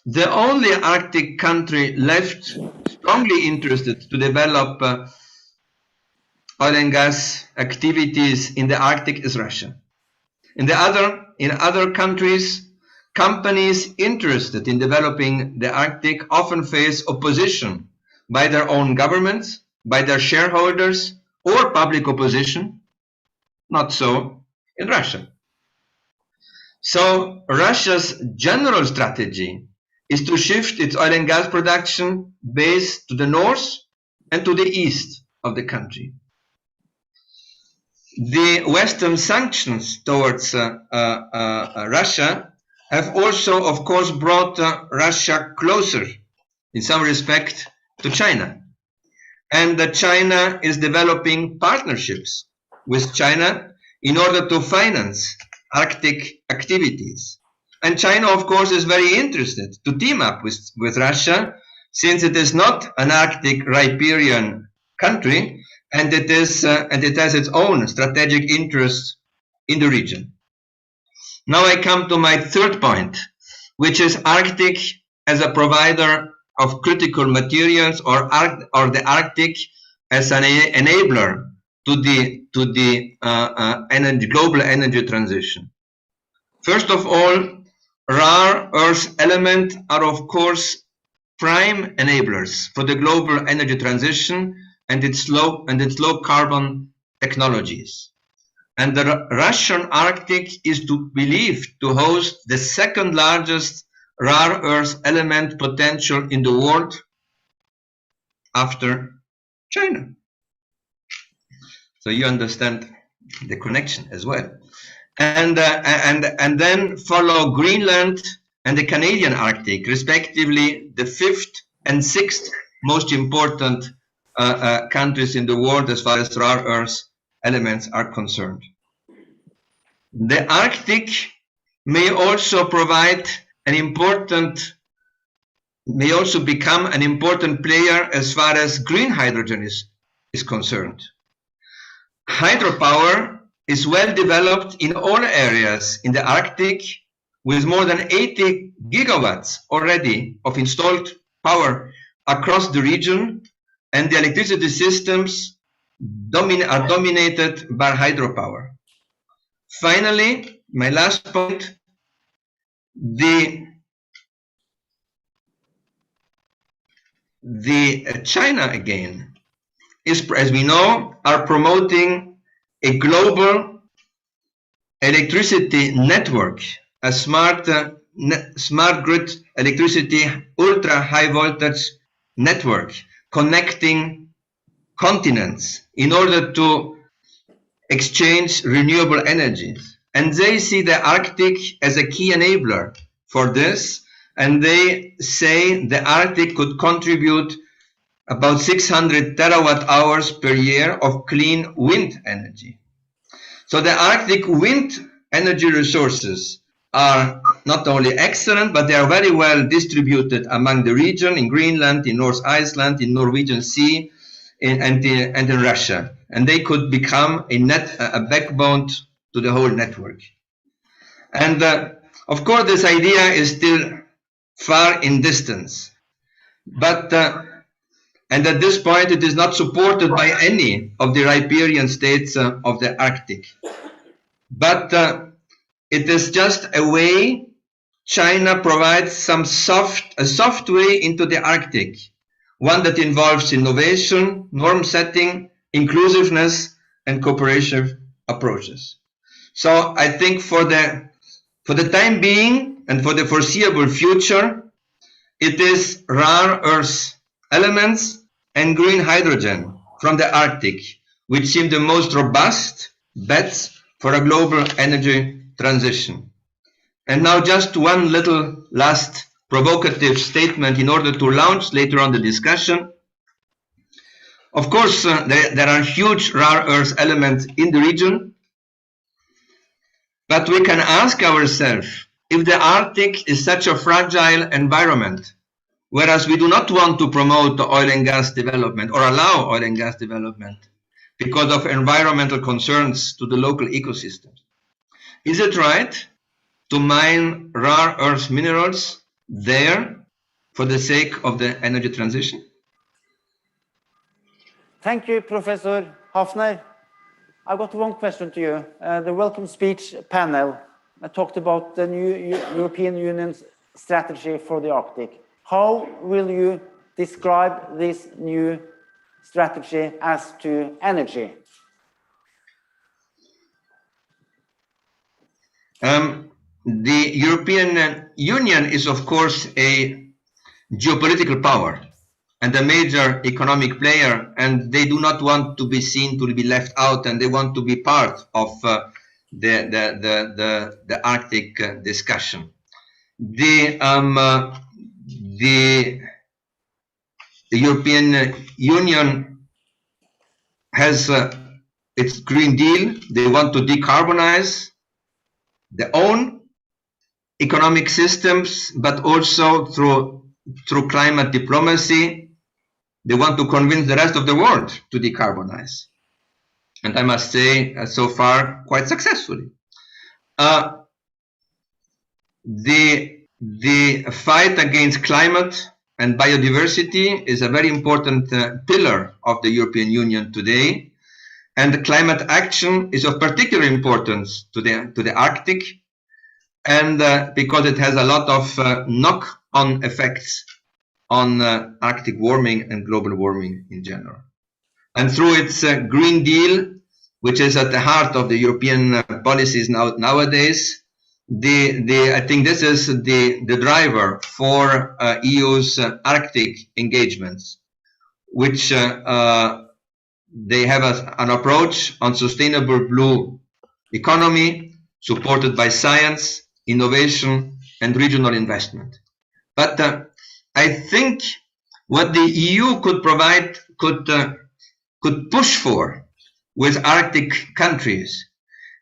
the only Arctic country left strongly interested to develop oil and gas activities in the Arctic is Russia. In other countries, companies interested in developing the Arctic often face opposition by their own governments, by their shareholders, or public opposition. Not so in Russia. So Russia's general strategy is to shift its oil and gas production base to the north and to the east of the country. The Western sanctions towards Russia have also, of course, brought Russia closer, in some respect, to China. And China is developing partnerships with China in order to finance Arctic activities. And China, of course, is very interested to team up with Russia, since it is not an Arctic riparian country, and it has its own strategic interests in the region. Now I come to my third point, which is Arctic as a provider of critical materials, or the Arctic as an enabler to the global energy transition. First of all, rare earth elements are, of course, prime enablers for the global energy transition and its low carbon technologies. And the Russian Arctic is believed to host the second largest rare earth element potential in the world after China. So you understand the connection as well. And then follow Greenland and the Canadian Arctic, respectively the 5th and 6th most important countries in the world as far as rare earth elements are concerned. The Arctic may also provide an important, may also become an important player as far as green hydrogen is concerned. Hydropower is well developed in all areas in the Arctic, with more than 80 gigawatts already of installed power across the region, and the electricity systems are dominated by hydropower. Finally, my last point, China again is, as we know, are promoting a global electricity network, a smart grid electricity ultra high voltage network connecting continents in order to exchange renewable energies. And they see the Arctic as a key enabler for this, and they say the Arctic could contribute about 600 terawatt hours per year of clean wind energy. So the Arctic wind energy resources are not only excellent, but they are very well distributed among the region, in Greenland, in North Iceland, in Norwegian Sea, and in Russia. And they could become a backbone to the whole network. And of course, this idea is still far in distance. But and at this point, it is not supported by any of the riparian states of the Arctic. But it is just a way China provides a soft way into the Arctic, one that involves innovation, norm setting, inclusiveness, and cooperative approaches. So I think for the time being and for the foreseeable future, it is rare earth elements and green hydrogen from the Arctic, which seem the most robust bets for a global energy transition. And now just one little last provocative statement in order to launch later on the discussion. Of course, there are huge rare earth elements in the region, but we can ask ourselves if the Arctic is such a fragile environment, whereas we do not want to promote the oil and gas development or allow oil and gas development because of environmental concerns to the local ecosystems. Is it right to mine rare earth minerals there for the sake of the energy transition? Thank you, Professor Hafner. I've got one question to you. The welcome speech panel talked about the new European Union's strategy for the Arctic. How will you describe this new strategy as to energy? The European Union is, of course, a geopolitical power and a major economic player, and they do not want to be seen to be left out, and they want to be part of the Arctic discussion. The European Union has its Green Deal. They want to decarbonize their own economic systems, but also through climate diplomacy, they want to convince the rest of the world to decarbonize. And I must say, so far, quite successfully. The fight against climate and biodiversity is a very important pillar of the European Union today. And climate action is of particular importance to the Arctic, and because it has a lot of knock-on effects on Arctic warming and global warming in general. And through its Green Deal, which is at the heart of the European policies nowadays, I think this is the driver for EU's Arctic engagements, which they have an approach on sustainable blue economy supported by science, innovation, and regional investment. But I think What the EU could provide, could push for with Arctic countries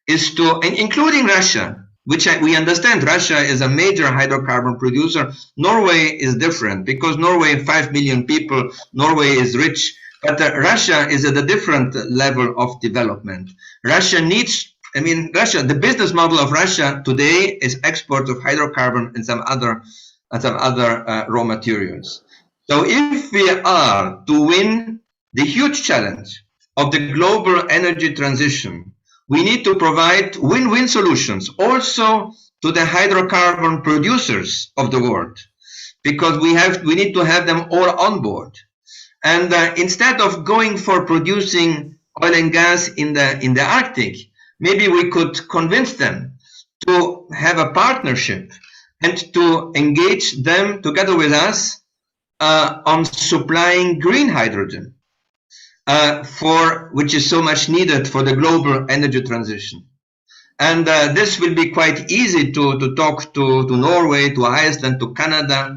is to, including Russia, which we understand Russia is a major hydrocarbon producer. Norway is different because Norway, 5 million people, Norway is rich, but Russia is at a different level of development. Russia needs, the business model of Russia today is export of hydrocarbon and some other raw materials. So if we are to win the huge challenge of the global energy transition, we need to provide win-win solutions also to the hydrocarbon producers of the world, because we need to have them all on board. And instead of going for producing oil and gas in the Arctic, maybe we could convince them to have a partnership and to engage them together with us on supplying green hydrogen, which is so much needed for the global energy transition. And this will be quite easy to talk to Norway, to Iceland, to Canada.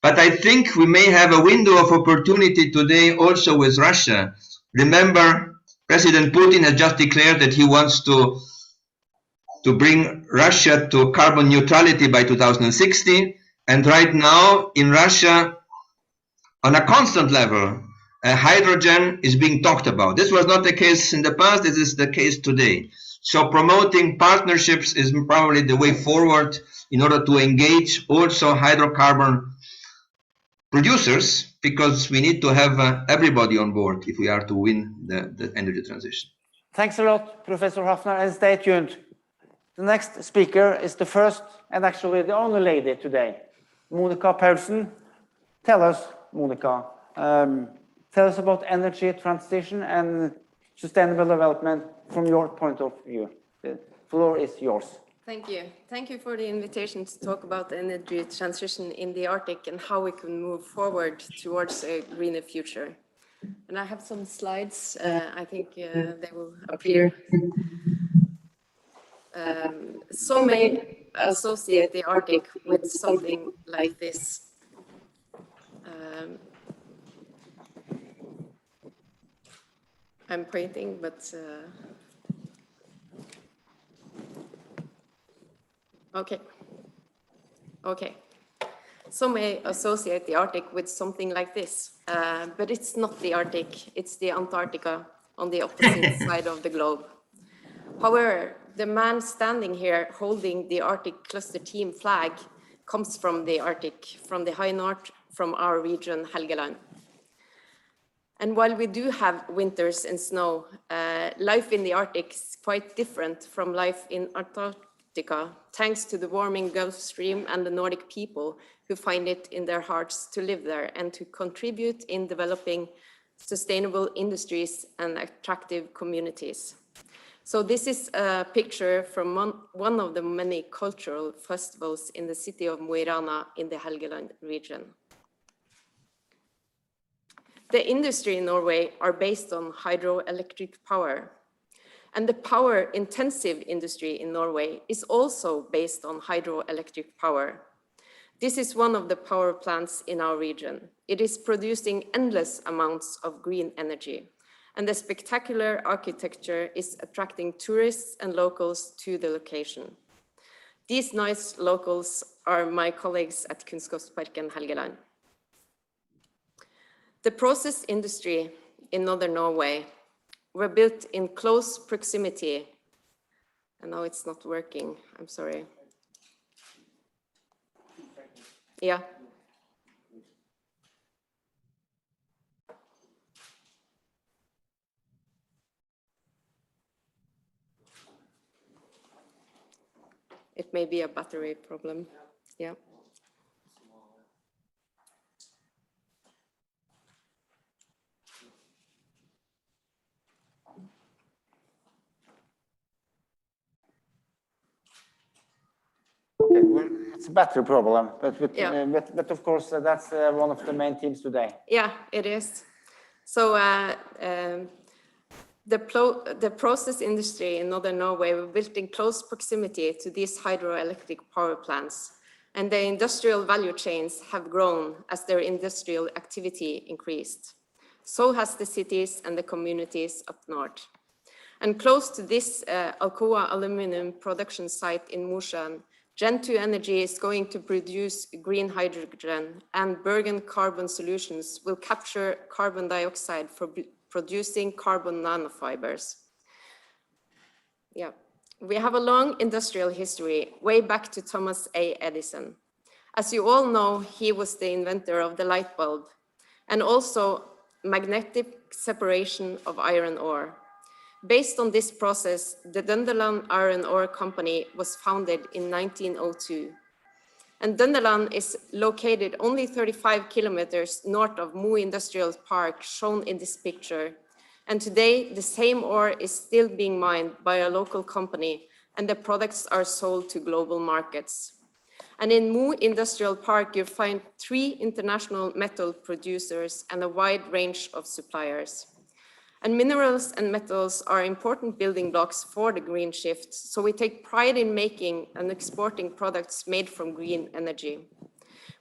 But I think we may have a window of opportunity today also with Russia. Remember, President Putin has just declared that he wants to bring Russia to carbon neutrality by 2060. And right now in Russia, on a constant level, hydrogen is being talked about. This was not the case in the past, this is the case today. So promoting partnerships is probably the way forward in order to engage also hydrocarbon producers, because we need to have everybody on board if we are to win the energy transition. Thanks a lot, Professor Hafner, and stay tuned. The next speaker is the first and actually the only lady today, Monica Paulsen. Tell us, Monica, tell us about energy transition and sustainable development from your point of view. The floor is yours. Thank you. Thank you for the invitation to talk about the energy transition in the Arctic and how we can move forward towards a greener future. And I have some slides. I think they will appear. Some may associate the Arctic with something like this. I'm pointing, but okay. Some may associate the Arctic with something like this, but it's not the Arctic, it's the Antarctica on the opposite side of the globe. However, the man standing here holding the Arctic Cluster Team flag comes from the Arctic, from the high north, from our region, Helgeland. And while we do have winters and snow, life in the Arctic is quite different from life in Antarctica, thanks to the warming Gulf Stream and the Nordic people who find it in their hearts to live there and to contribute in developing sustainable industries and attractive communities. So this is a picture from one of the many cultural festivals in the city of Mo i Rana in the Helgeland region. The industry in Norway are based on hydroelectric power. And the power-intensive industry in Norway is also based on hydroelectric power. This is one of the power plants in our region. It is producing endless amounts of green energy. And the spectacular architecture is attracting tourists and locals to the location. These nice locals are my colleagues at Kunnskapsparken Helgeland. The process industry in northern Norway were built in close proximity. And now it's not working, I'm sorry. Yeah. It may be a battery problem, yeah. Okay, well, it's a battery problem, but of course that's one of the main themes today. Yeah, it is. So the process industry in northern Norway were built in close proximity to these hydroelectric power plants. and the industrial value chains have grown as their industrial activity increased. So has the cities and the communities up north. And close to this Alcoa aluminum production site in Mosjøen, Gen2 Energy is going to produce green hydrogen, and Bergen Carbon Solutions will capture carbon dioxide for producing carbon nanofibers. Yeah. We have a long industrial history, way back to Thomas A. Edison. As you all know, he was the inventor of the light bulb, and also magnetic separation of iron ore. Based on this process, the Dunderland Iron Ore Company was founded in 1902. And Dunderland is located only 35 kilometers north of Mo Industrial Park, shown in this picture. And today, the same ore is still being mined by a local company, and the products are sold to global markets. And in Mo Industrial Park, you'll find 3 international metal producers and a wide range of suppliers. And minerals and metals are important building blocks for the green shift, so we take pride in making and exporting products made from green energy.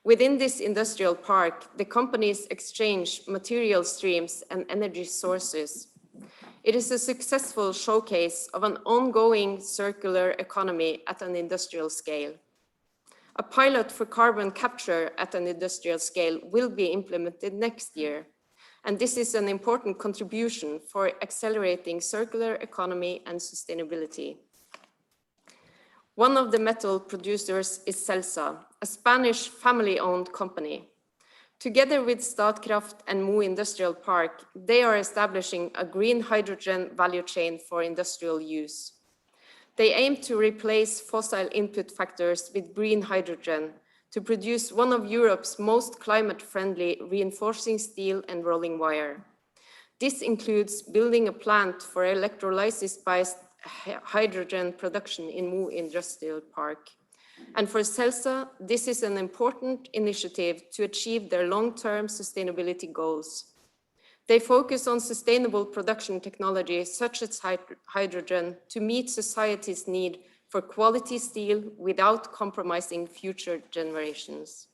Within this industrial park, the companies exchange material streams and energy sources. It is a successful showcase of an ongoing circular economy at an industrial scale. A pilot for carbon capture at an industrial scale will be implemented next year. And this is an important contribution for accelerating circular economy and sustainability. One of the metal producers is Celsa, a Spanish family-owned company. Together with Statkraft and Mo Industrial Park, they are establishing a green hydrogen value chain for industrial use. They aim to replace fossil input factors with green hydrogen to produce one of Europe's most climate-friendly reinforcing steel and rolling wire. This includes building a plant for electrolysis-based hydrogen production in Mo Industrial Park. And for Celsa, this is an important initiative to achieve their long-term sustainability goals. They focus on sustainable production technology such as hydrogen to meet society's need for quality steel without compromising future generations.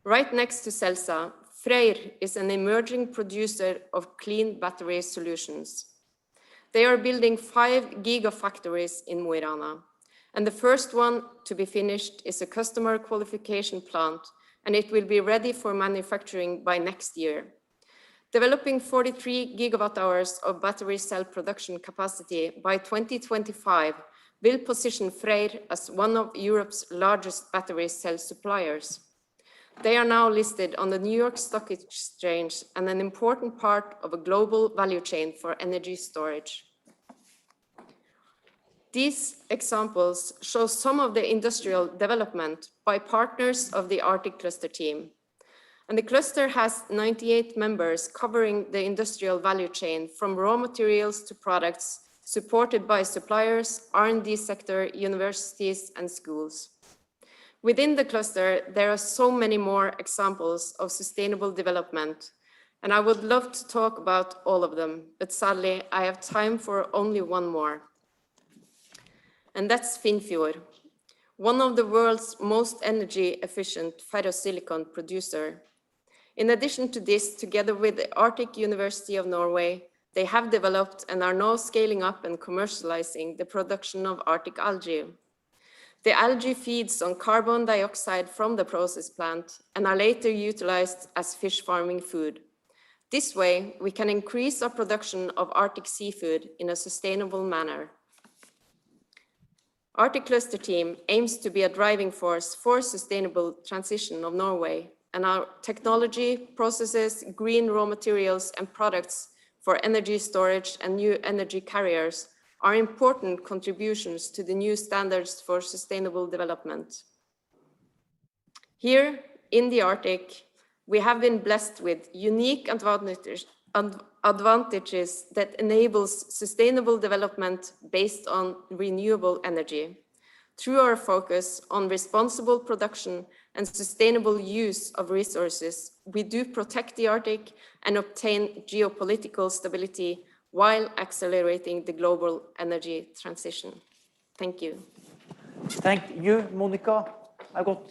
Right next to Celsa, Freyr is an emerging producer of clean battery solutions. They are building 5 gigafactories in Mo i Rana, and the first one to be finished is a customer qualification plant, and it will be ready for manufacturing by next year. Developing 43 gigawatt hours of battery cell production capacity by 2025 will position Freyr as one of Europe's largest battery cell suppliers. They are now listed on the New York Stock Exchange and an important part of a global value chain for energy storage. These examples show some of the industrial development by partners of the Arctic Cluster team. And the cluster has 98 members covering the industrial value chain from raw materials to products, supported by suppliers, R&D sector, universities, and schools. Within the cluster, there are so many more examples of sustainable development, and I would love to talk about all of them, but sadly, I have time for only one more. And that's Finnfjord, one of the world's most energy-efficient ferrosilicon producer. In addition to this, together with the Arctic University of Norway, they have developed and are now scaling up and commercializing the production of Arctic algae. The algae feeds on carbon dioxide from the process plant and are later utilized as fish farming food. This way, we can increase our production of Arctic seafood in a sustainable manner. Arctic Cluster Team aims to be a driving force for sustainable transition of Norway, and our technology, processes, green raw materials, and products for energy storage and new energy carriers are important contributions to the new standards for sustainable development. Here in the Arctic, we have been blessed with unique advantages that enables sustainable development based on renewable energy. Through our focus on responsible production and sustainable use of resources, we do protect the Arctic and obtain geopolitical stability while accelerating the global energy transition. Thank you. Thank you, Monica. I got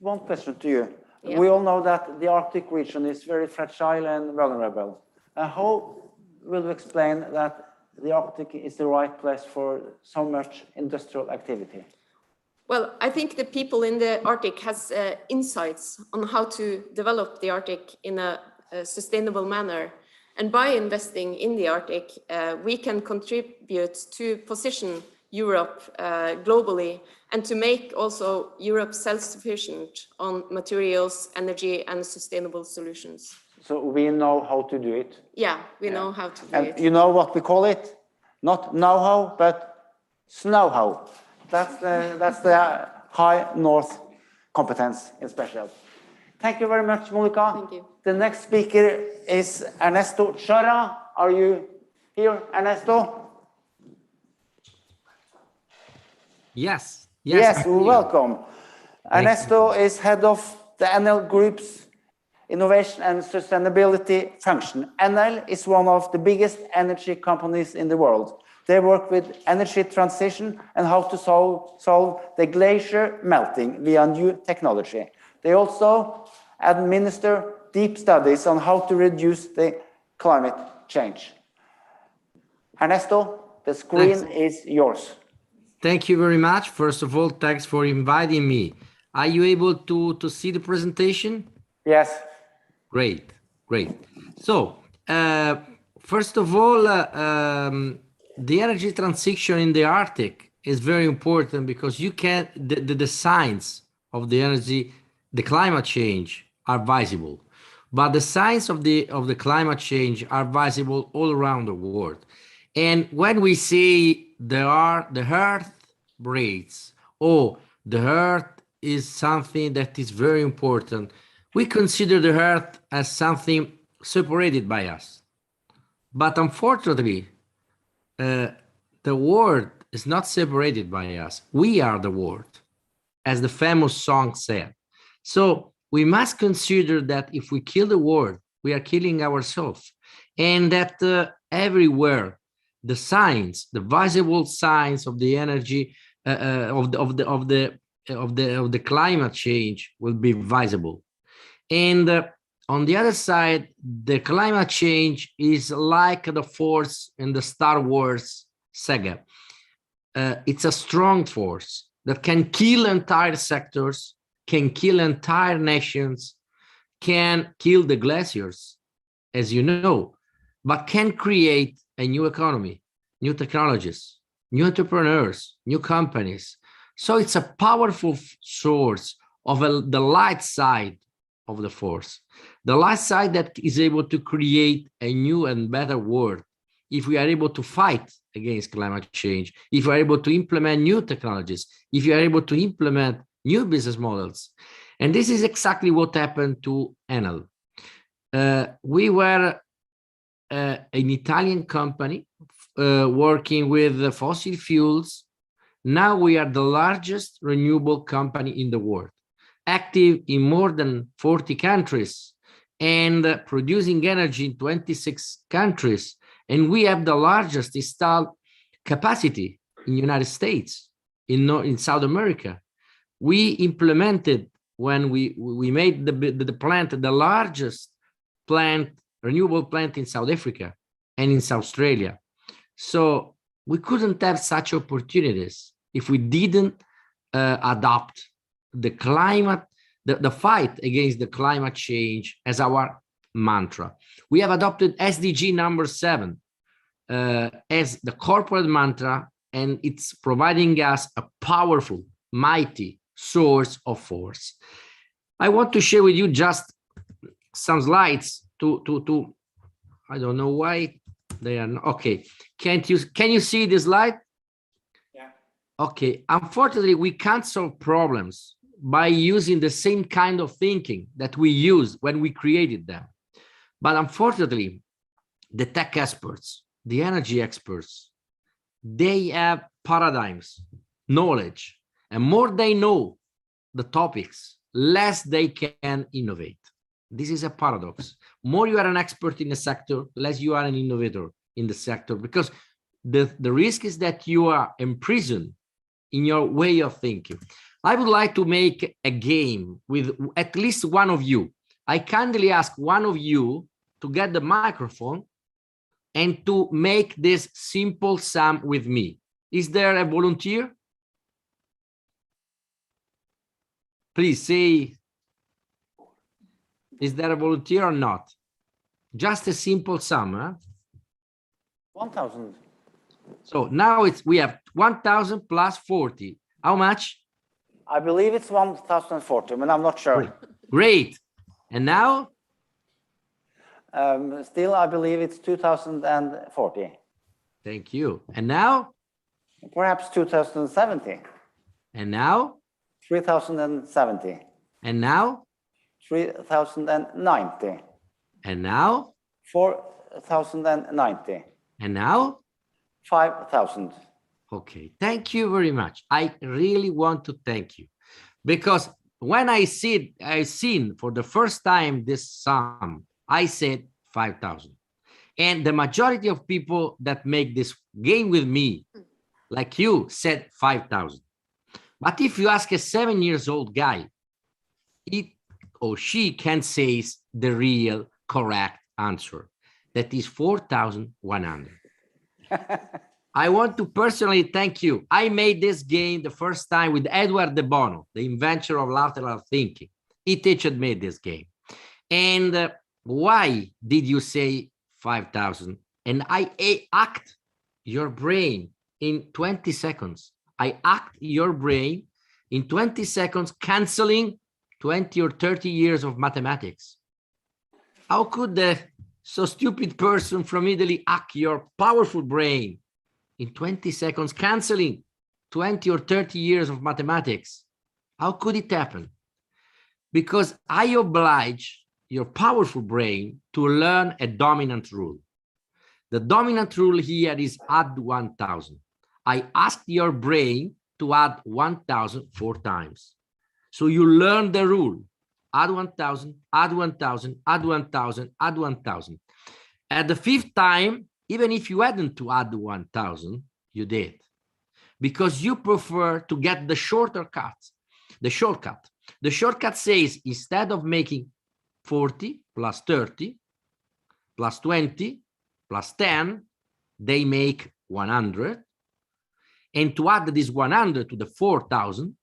one question to you. Yeah. We all know that the Arctic region is very fragile and vulnerable. How will you explain that the Arctic is the right place for so much industrial activity? Well, I think the people in the Arctic has insights on how to develop the Arctic in a sustainable manner. And by investing in the Arctic, we can contribute to position Europe globally and to make also Europe self-sufficient on materials, energy, and sustainable solutions. So we know how to do it. Yeah, we know how to do And it. you know what we call it? Not know-how, but snow-how. That's the high north competence in special. Thank you very much, Monica. Thank you. The next speaker is Ernesto Chara. Are you here, Ernesto? Yes. Yes, I'm here. welcome. Ernesto is head of the NL Group's Innovation and Sustainability function. NL is one of the biggest energy companies in the world. They work with energy transition and how to solve the glacier melting via new technology. They also administer deep studies on how to reduce the climate change. Ernesto, the screen is yours. Thank you very much. First of all, thanks for inviting me. Are you able to see the presentation? Yes. Great. So, first of all, the energy transition in the Arctic is very important because you can the signs of the energy, the climate change are visible, but the signs of the climate change are visible all around the world. And when we say the Earth breaks, or the Earth is something that is very important, we consider the Earth as something separated by us. But unfortunately, the world is not separated by us. We are the world, as the famous song said. So we must consider that if we kill the world, we are killing ourselves, and that everywhere the signs, the visible signs of the energy of the climate change will be visible. And on the other side, the climate change is like the force in the Star Wars saga. It's a strong force that can kill entire sectors, can kill entire nations, can kill the glaciers, as you know, but can create a new economy, new technologies, new entrepreneurs, new companies. So it's a powerful source of the light side of the force, the light side that is able to create a new and better world if we are able to fight against climate change, if we are able to implement new technologies, if you are able to implement new business models. And this is exactly what happened to Enel. We were an Italian company working with fossil fuels. Now we are the largest renewable company in the world, active in more than 40 countries and producing energy in 26 countries. And we have the largest installed capacity in the United States, in South America. We implemented, when we made the plant, the largest plant, renewable plant in South Africa and in South Australia. So we couldn't have such opportunities if we didn't adopt the climate, the fight against the climate change as our mantra. We have adopted SDG number 7 as the corporate mantra, and it's providing us a powerful, mighty source of force. I want to share with you just some slides to I don't know why they are not, okay. Can you see this slide? Yeah. Okay, unfortunately, we can't solve problems by using the same kind of thinking that we used when we created them. But unfortunately, the tech experts, the energy experts, they have paradigms, knowledge, and more they know the topics, less they can innovate. This is a paradox. More you are an expert in the sector, less you are an innovator in the sector, because the risk is that you are imprisoned in your way of thinking. I would like to make a game with at least one of you. I kindly ask one of you to get the microphone and to make this simple sum with me. Is there a volunteer? Please say, is there a volunteer or not? Just a simple sum, huh? 1,000. So now we have 1,000 plus 40. How much? I believe it's 1,040, but I'm not sure. Great. And now? Still, I believe it's 2,040. Thank you. And now? Perhaps 2,070. And now? 3,070. And now? 3,090. And now? 4,090. And now? 5,000. Okay, thank you very much. I really want to thank you because when I've seen for the first time this sum, I said 5,000. And the majority of people that make this game with me, like you, said 5,000. But if you ask a 7-year-old guy, it or she can say the real correct answer. That is 4,100. I want to personally thank you. I made this game the first time with Edward de Bono, the inventor of lateral thinking. He teached me this game. And why did you say 5,000? And I act your brain in 20 seconds. I act your brain in 20 seconds, canceling 20 or 30 years of mathematics. How could the so stupid person from Italy hack your powerful brain in 20 seconds, canceling 20 or 30 years of mathematics? How could it happen? Because I oblige your powerful brain to learn a dominant rule. The dominant rule here is add 1,000. I asked your brain to add 1,000 4 times. So you learn the rule. Add 1,000, add 1,000, add 1,000, add 1,000. At the 5th time, even if you hadn't to add 1,000, you did. Because you prefer to get the shortcut. The shortcut says, instead of making 40 plus 30 plus 20 plus 10, they make 100. And to add this 100 to the 4,000,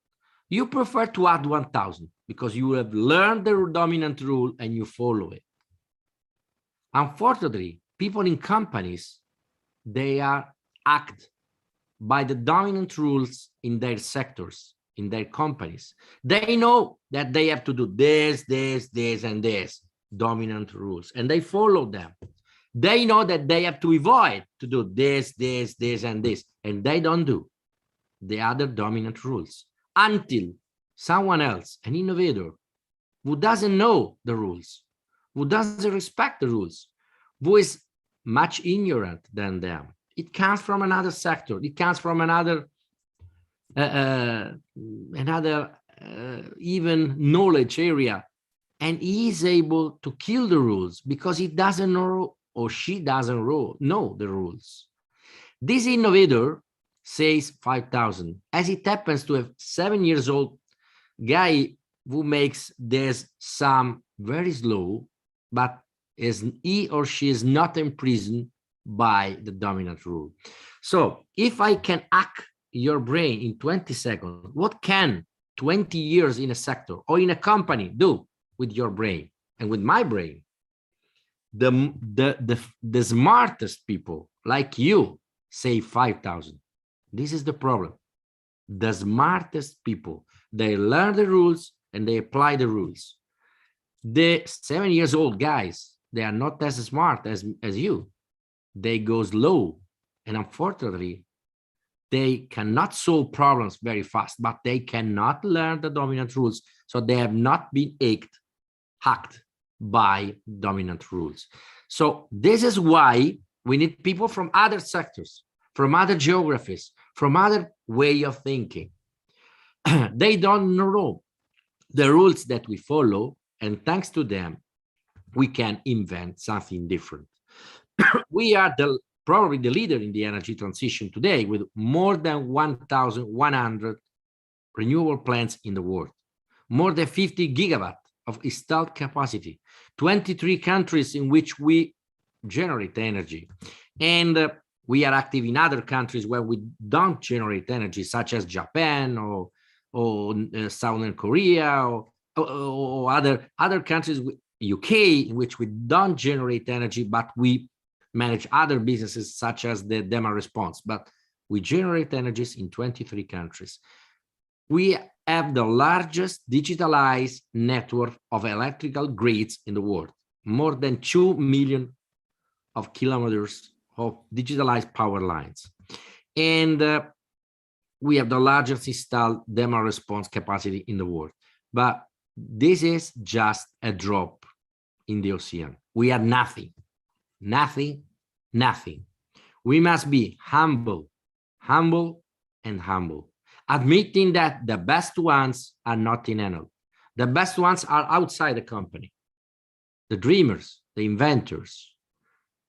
you prefer to add 1,000 because you have learned the dominant rule and you follow it. Unfortunately, people in companies, they are act by the dominant rules in their sectors, in their companies. They know that they have to do this, this, this, and this, dominant rules, and they follow them. They know that they have to avoid to do this, this, this, and this, and they don't do the other dominant rules until someone else, an innovator, who doesn't know the rules, who doesn't respect the rules, who is much ignorant than them. It comes from another sector. It comes from another even knowledge area, and he is able to kill the rules because he doesn't know or she doesn't know the rules. This innovator says 5,000, as it happens to a 7-year-old guy who makes this sum very slow, but he or she is not imprisoned by the dominant rule. So if I can hack your brain in 20 seconds, what can 20 years in a sector or in a company do with your brain and with my brain? The smartest people like you say 5,000. This is the problem. The smartest people, they learn the rules and they apply the rules. The 7-year-old guys, they are not as smart as you. They go slow, and unfortunately, they cannot solve problems very fast, but they cannot learn the dominant rules. So they have not been hacked by dominant rules. So this is why we need people from other sectors, from other geographies, from other way of thinking. They don't know the rules that we follow, and thanks to them, we can invent something different. We are probably the leader in the energy transition today with more than 1,100 renewable plants in the world, more than 50 gigawatt of installed capacity, 23 countries in which we generate energy. And we are active in other countries where we don't generate energy, such as Japan or Southern Korea or other countries, UK, in which we don't generate energy, but we manage other businesses such as the demand response. But we generate energies in 23 countries. We have the largest digitalized network of electrical grids in the world, more than 2 million of kilometers of digitalized power lines. And we have the largest installed demand response capacity in the world. But this is just a drop in the ocean. We are nothing, nothing, nothing. We must be humble, humble, and humble, admitting that the best ones are not in Enel. The best ones are outside the company. The dreamers, the inventors,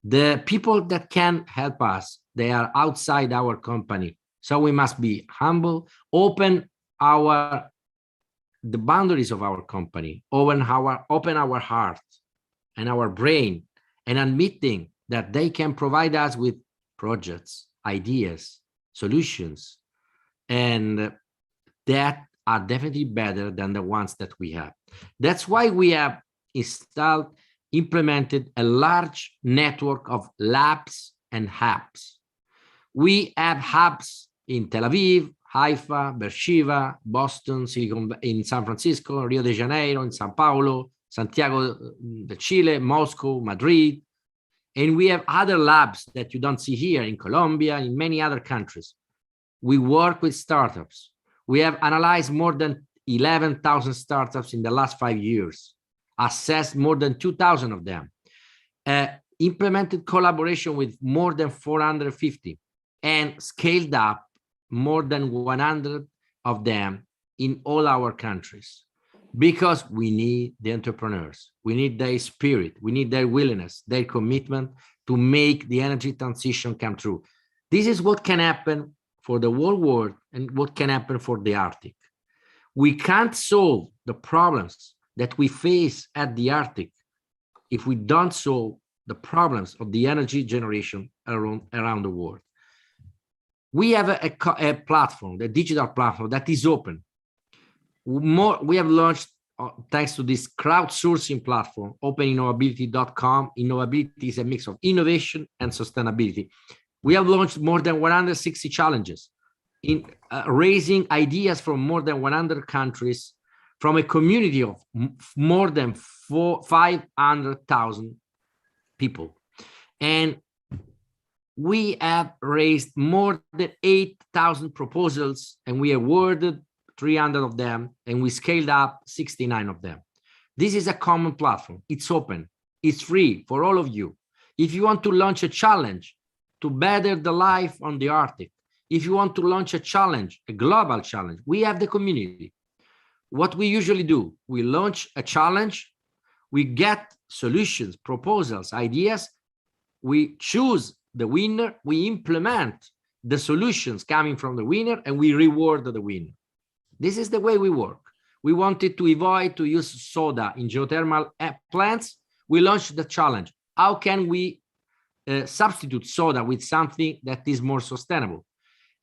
the people that can help us, they are outside our company. So we must be humble, open the boundaries of our company, open our heart and our brain, and admitting that they can provide us with projects, ideas, solutions, and that are definitely better than the ones that we have. That's why we have implemented a large network of labs and hubs. We have hubs in Tel Aviv, Haifa, Beersheba, Boston, in San Francisco, Rio de Janeiro, in Sao Paulo, Santiago de Chile, Moscow, Madrid. And we have other labs that you don't see here in Colombia, in many other countries. We work with startups. We have analyzed more than 11,000 startups in the last 5 years, assessed more than 2,000 of them, implemented collaboration with more than 450, and scaled up more than 100 of them in all our countries. Because we need the entrepreneurs, we need their spirit, we need their willingness, their commitment to make the energy transition come true. This is what can happen for the whole world and what can happen for the Arctic. We can't solve the problems that we face at the Arctic if we don't solve the problems of the energy generation around the world. We have a platform, a digital platform that is open. We have launched, thanks to this crowdsourcing platform, openinnovability.com. Innovability is a mix of innovation and sustainability. We have launched more than 160 challenges in raising ideas from more than 100 countries, from a community of more than 500,000 people. And we have raised more than 8,000 proposals, and we awarded 300 of them, and we scaled up 69 of them. This is a common platform. It's open. It's free for all of you. If you want to launch a challenge to better the life on the Arctic, if you want to launch a challenge, a global challenge, we have the community. What we usually do, we launch a challenge, we get solutions, proposals, ideas, we choose the winner, we implement the solutions coming from the winner, and we reward the winner. This is the way we work. We wanted to avoid to use soda in geothermal plants. We launched the challenge. How can we substitute soda with something that is more sustainable?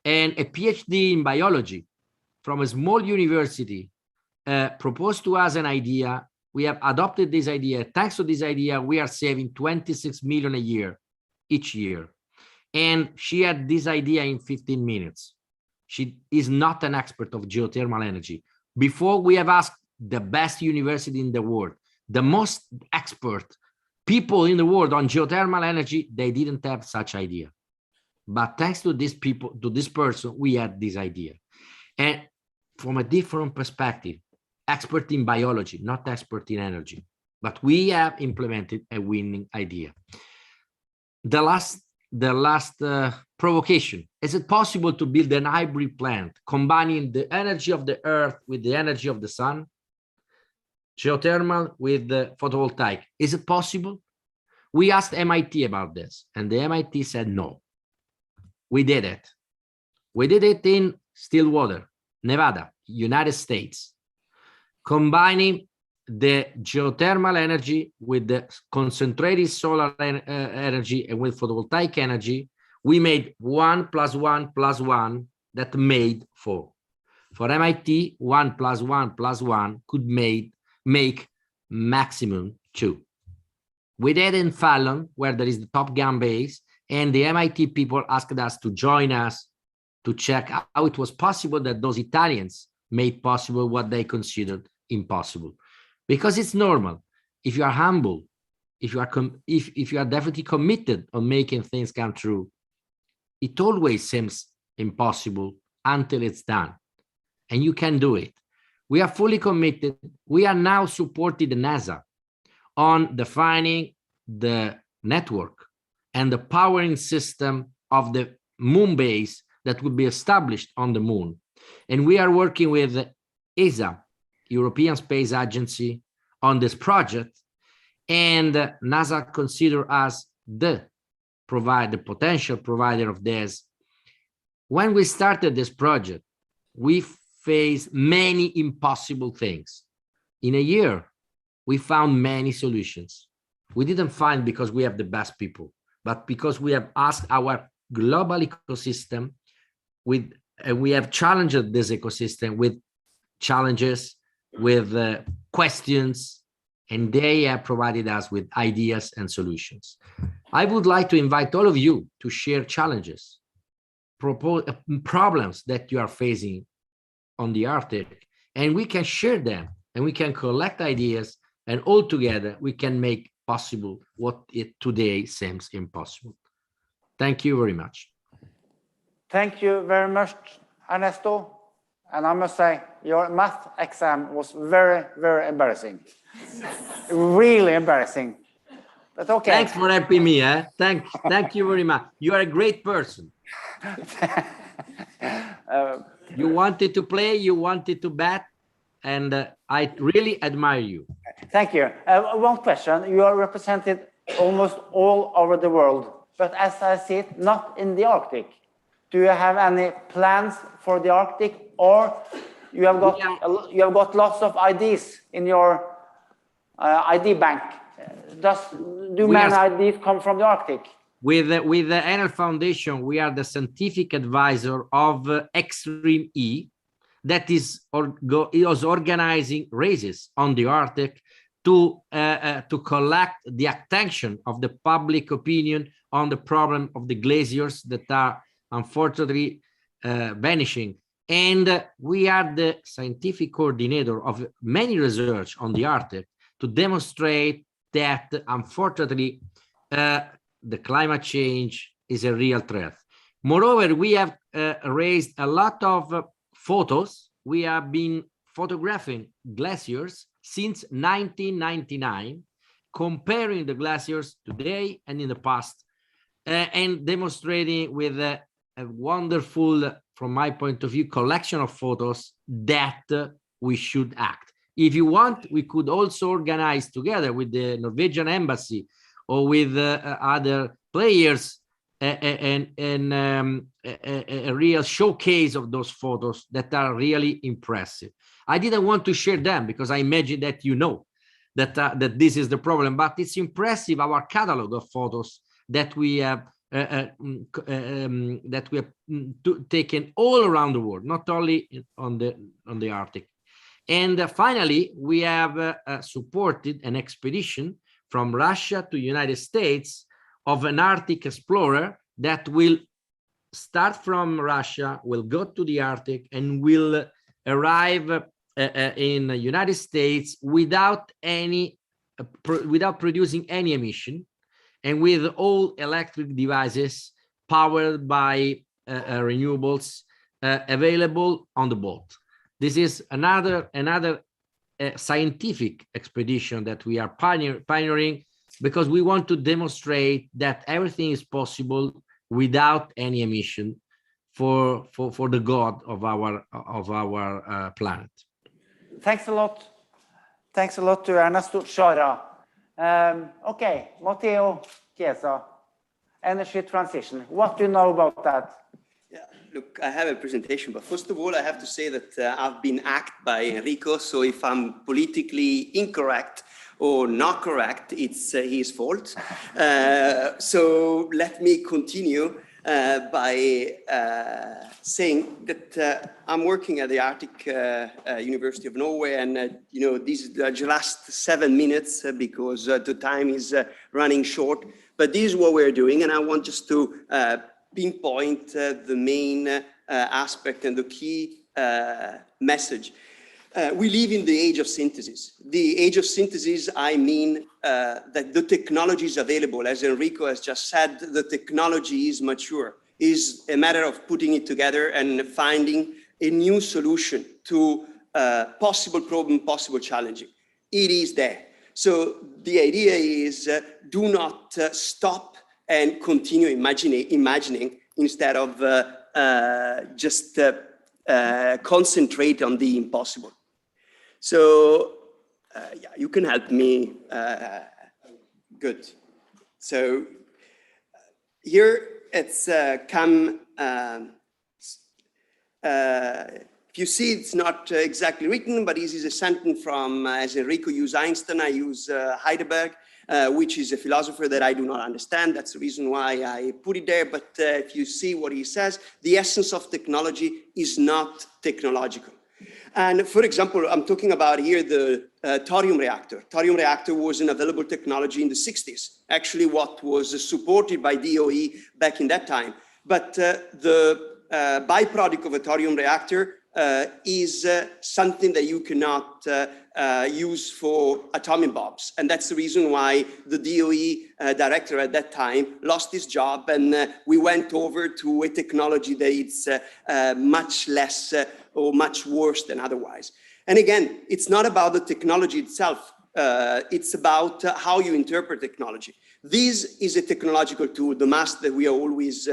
And a PhD in biology from a small university proposed to us an idea. We have adopted this idea. Thanks to this idea, we are saving 26 million a year, each year. And she had this idea in 15 minutes. She is not an expert of geothermal energy. Before, we have asked the best university in the world, the most expert people in the world on geothermal energy, they didn't have such idea. But thanks to this person, we had this idea. And from a different perspective, expert in biology, not expert in energy, but we have implemented a winning idea. The last provocation, is it possible to build an hybrid plant combining the energy of the earth with the energy of the sun? Geothermal with the photovoltaic, is it possible? We asked MIT about this, and the MIT said no. We did it. We did it in Stillwater. Nevada, United States, combining the geothermal energy with the concentrated solar energy and with photovoltaic energy, we made 1 + 1 + 1 that made 4. For MIT, 1 + 1 + 1 could make maximum 2. We did in Fallon, where there is the Top Gun base, and the MIT people asked us to join us to check how it was possible that those Italians made possible what they considered impossible. Because it's normal. If you are humble, if you are definitely committed on making things come true, it always seems impossible until it's done. And you can do it. We are fully committed. We are now supporting the NASA on defining the network and the powering system of the moon base that will be established on the moon. And we are working with ESA, European Space Agency, on this project. And NASA consider us the potential provider of this. When we started this project, we faced many impossible things. In a year, we found many solutions. We didn't find because we have the best people, but because we have asked our global ecosystem we have challenged this ecosystem with challenges, with questions, and they have provided us with ideas and solutions. I would like to invite all of you to share challenges, problems that you are facing on the Arctic, and we can share them and we can collect ideas, and all together we can make possible what today seems impossible. Thank you very much. Thank you very much, Ernesto. And I must say, your math exam was very, very embarrassing. Really embarrassing. But okay. Thanks for helping me. Thank you very much. You are a great person. You wanted to play, you wanted to bet, and I really admire you. Thank you. One question. You are represented almost all over the world, but as I see it, not in the Arctic. Do you have any plans for the Arctic, or you have got lots of ideas in your ID bank? Do many ideas come from the Arctic? With the Enel Foundation, we are the scientific advisor of Extreme E, that is organizing races on the Arctic to collect the attention of the public opinion on the problem of the glaciers that are unfortunately vanishing. And we are the scientific coordinator of many research on the Arctic to demonstrate that unfortunately the climate change is a real threat. Moreover, we have raised a lot of photos. We have been photographing glaciers since 1999, comparing the glaciers today and in the past, and demonstrating with a wonderful, from my point of view, collection of photos that we should act. If you want, we could also organize together with the Norwegian embassy or with other players a real showcase of those photos that are really impressive. I didn't want to share them because I imagine that you know that this is the problem, but it's impressive, our catalog of photos that we have taken all around the world, not only on the Arctic. And finally, we have supported an expedition from Russia to United States of an Arctic explorer that will start from Russia, will go to the Arctic, and will arrive in the United States without producing any emission, and with all electric devices powered by renewables available on the boat. This is another scientific expedition that we are pioneering, because we want to demonstrate that everything is possible without any emission for the God of our planet. Thanks a lot. Thanks a lot to Ernesto Chara. Okay, Matteo Chiesa, energy transition. What do you know about that? Yeah, look, I have a presentation, but first of all, I have to say that I've been hacked by Enrico. So if I'm politically incorrect or not correct, it's his fault. So let me continue by saying that I'm working at the Arctic University of Norway, and these are just 7 minutes because the time is running short. But this is what we're doing, and I want just to pinpoint the main aspect and the key message. We live in the age of synthesis. The age of synthesis, I mean that the technology is available. As Enrico has just said, the technology is mature. It's a matter of putting it together and finding a new solution to possible problem, possible challenging. It is there. So the idea is do not stop and continue imagining instead of just concentrate on the impossible. So yeah, you can help me. Good. So here it's come. If you see, it's not exactly written, but this is a sentence from, as Enrico used Einstein, I use Heidelberg, which is a philosopher that I do not understand. That's the reason why I put it there. But if you see what he says, the essence of technology is not technological. And for example, I'm talking about here the thorium reactor. Thorium reactor was an available technology in the 60s, actually what was supported by DOE back in that time. But the byproduct of a thorium reactor is something that you cannot use for atomic bombs. And that's the reason why the DOE director at that time lost his job, and we went over to a technology that it's much less or much worse than otherwise. And again, it's not about the technology itself. It's about how you interpret technology. This is a technological tool, the mask that we are always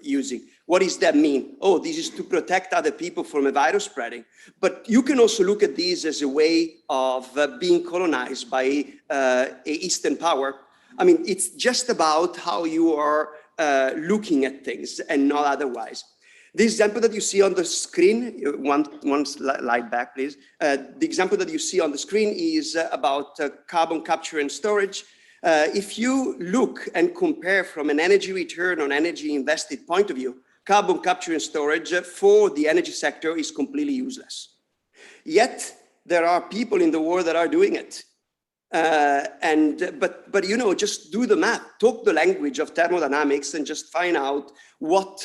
using. What does that mean? Oh, this is to protect other people from a virus spreading. But you can also look at this as a way of being colonized by an Eastern power. I mean, it's just about how you are looking at things and not otherwise. The example that you see on the screen, one slide back, please. The example that you see on the screen is about carbon capture and storage. If you look and compare from an energy return on energy invested point of view, carbon capture and storage for the energy sector is completely useless. Yet there are people in the world that are doing it. But you know, just do the math, talk the language of thermodynamics and just find out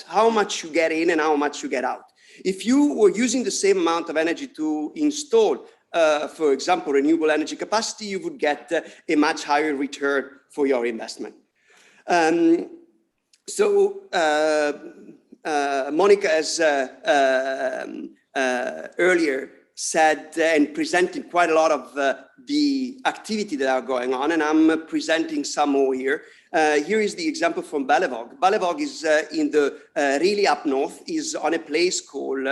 how much you get in and how much you get out. If you were using the same amount of energy to install, for example, renewable energy capacity, you would get a much higher return for your investment. Monica has earlier said and presented quite a lot of the activity that are going on, and I'm presenting some more here. Here is the example from Bellevog. Bellevog is in the really up north, is on a place called,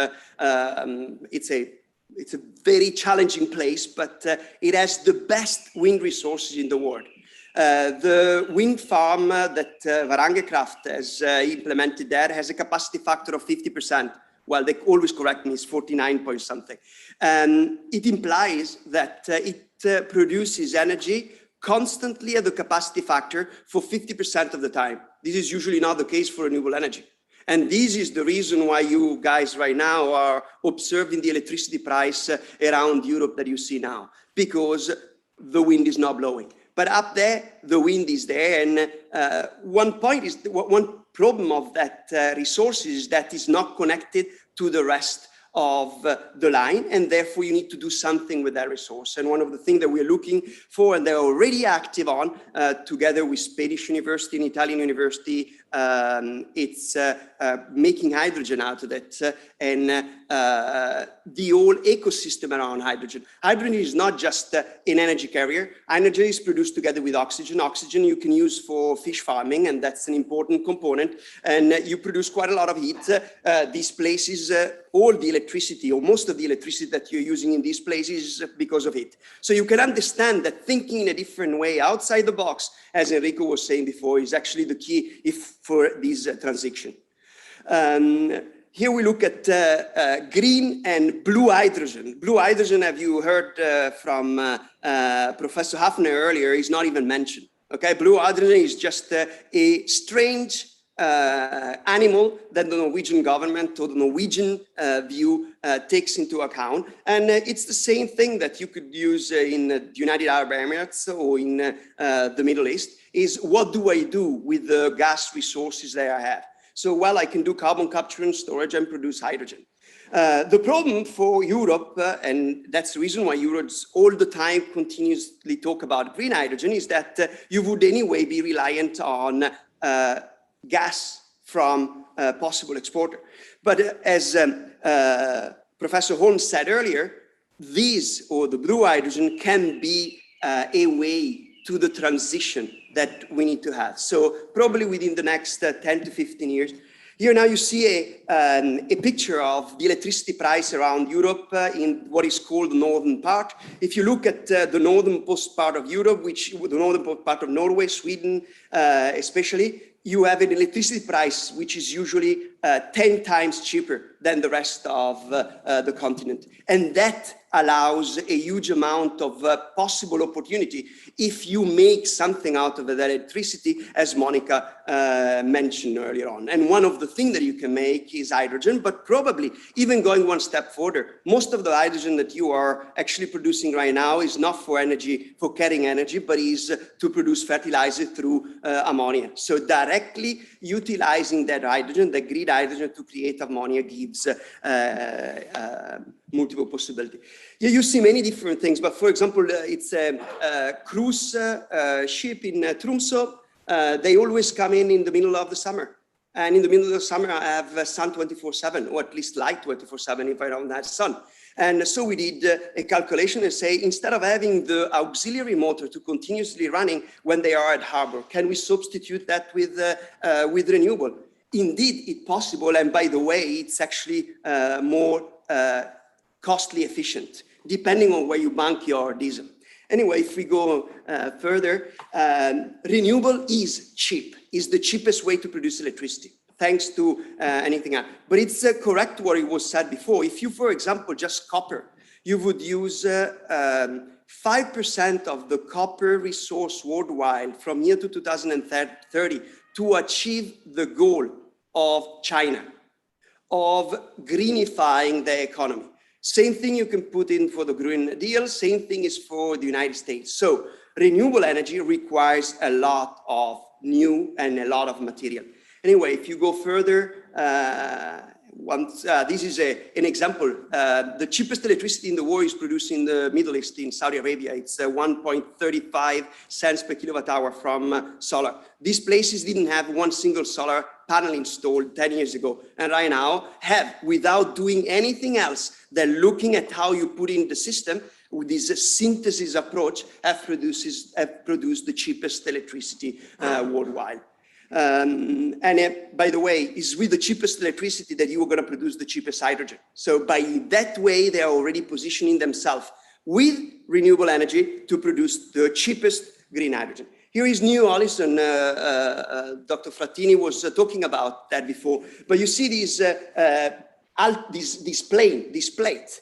it's a very challenging place, but it has the best wind resources in the world. The wind farm that Varangekraft has implemented there has a capacity factor of 50%. Well, they always correct me, it's 49 point something. It implies that it produces energy constantly at the capacity factor for 50% of the time. This is usually not the case for renewable energy. And this is the reason why you guys right now are observing the electricity price around Europe that you see now, because the wind is not blowing. But up there, the wind is there. And one problem of that resource is that it's not connected to the rest of the line, and therefore you need to do something with that resource. And one of the things that we're looking for, and they're already active on, together with Spanish University and Italian University, it's making hydrogen out of it, and the whole ecosystem around hydrogen. Hydrogen is not just an energy carrier. Energy is produced together with oxygen. Oxygen you can use for fish farming, and that's an important component. And you produce quite a lot of heat. These places, all the electricity, or most of the electricity that you're using in these places is because of it. So you can understand that thinking in a different way, outside the box, as Enrico was saying before, is actually the key for this transition. Here we look at green and blue hydrogen. Blue hydrogen, have you heard from Professor Hafner earlier, is not even mentioned. Okay, blue hydrogen is just a strange animal that the Norwegian government or the Norwegian view takes into account. And it's the same thing that you could use in the United Arab Emirates or in the Middle East, is what do I do with the gas resources that I have? So, well, I can do carbon capture and storage and produce hydrogen. The problem for Europe, and that's the reason why Europe's all the time continuously talk about green hydrogen, is that you would anyway be reliant on gas from a possible exporter. But as Professor Holmes said earlier, these, or the blue hydrogen, can be a way to the transition that we need to have. So probably within the next 10 to 15 years. Here now you see a picture of the electricity price around Europe in what is called the northern part. If you look at the northern part of Europe, the northern part of Norway, Sweden especially, you have an electricity price which is usually 10 times cheaper than the rest of the continent. And that allows a huge amount of possible opportunity if you make something out of that electricity, as Monica mentioned earlier on. And one of the things that you can make is hydrogen, but probably even going one step further, most of the hydrogen that you are actually producing right now is not for energy, for carrying energy, but is to produce fertilizer through ammonia. So directly utilizing that hydrogen, the green hydrogen, to create ammonia gives multiple possibilities. Here you see many different things, but for example, it's a cruise ship in Tromsø. They always come in the middle of the summer. And in the middle of the summer, I have sun 24/7, or at least light 24/7 if I don't have sun. And so we did a calculation and say, instead of having the auxiliary motor to continuously running when they are at harbor, can we substitute that with renewable? Indeed, it's possible. And by the way, it's actually more costly efficient, depending on where you bank your diesel. Anyway, if we go further, renewable is cheap, is the cheapest way to produce electricity, thanks to anything else. But it's correct what it was said before. If you, for example, just copper, you would use 5% of the copper resource worldwide from here to 2030 to achieve the goal of China, of greenifying the economy. Same thing you can put in for the Green Deal, same thing is for the United States. So renewable energy requires a lot of new and a lot of material. Anyway, if you go further, this is an example. The cheapest electricity in the world is produced in the Middle East, in Saudi Arabia. It's 1.35 cents per kilowatt hour from solar. These places didn't have one single solar panel installed 10 years ago, and right now have, without doing anything else than looking at how you put in the system, with this synthesis approach, have produced the cheapest electricity worldwide. By the way, it's with the cheapest electricity that you are going to produce the cheapest hydrogen. So by that way, they are already positioning themselves with renewable energy to produce the cheapest green hydrogen. Here is New Horizon. Dr. Frattini was talking about that before. But you see this plate.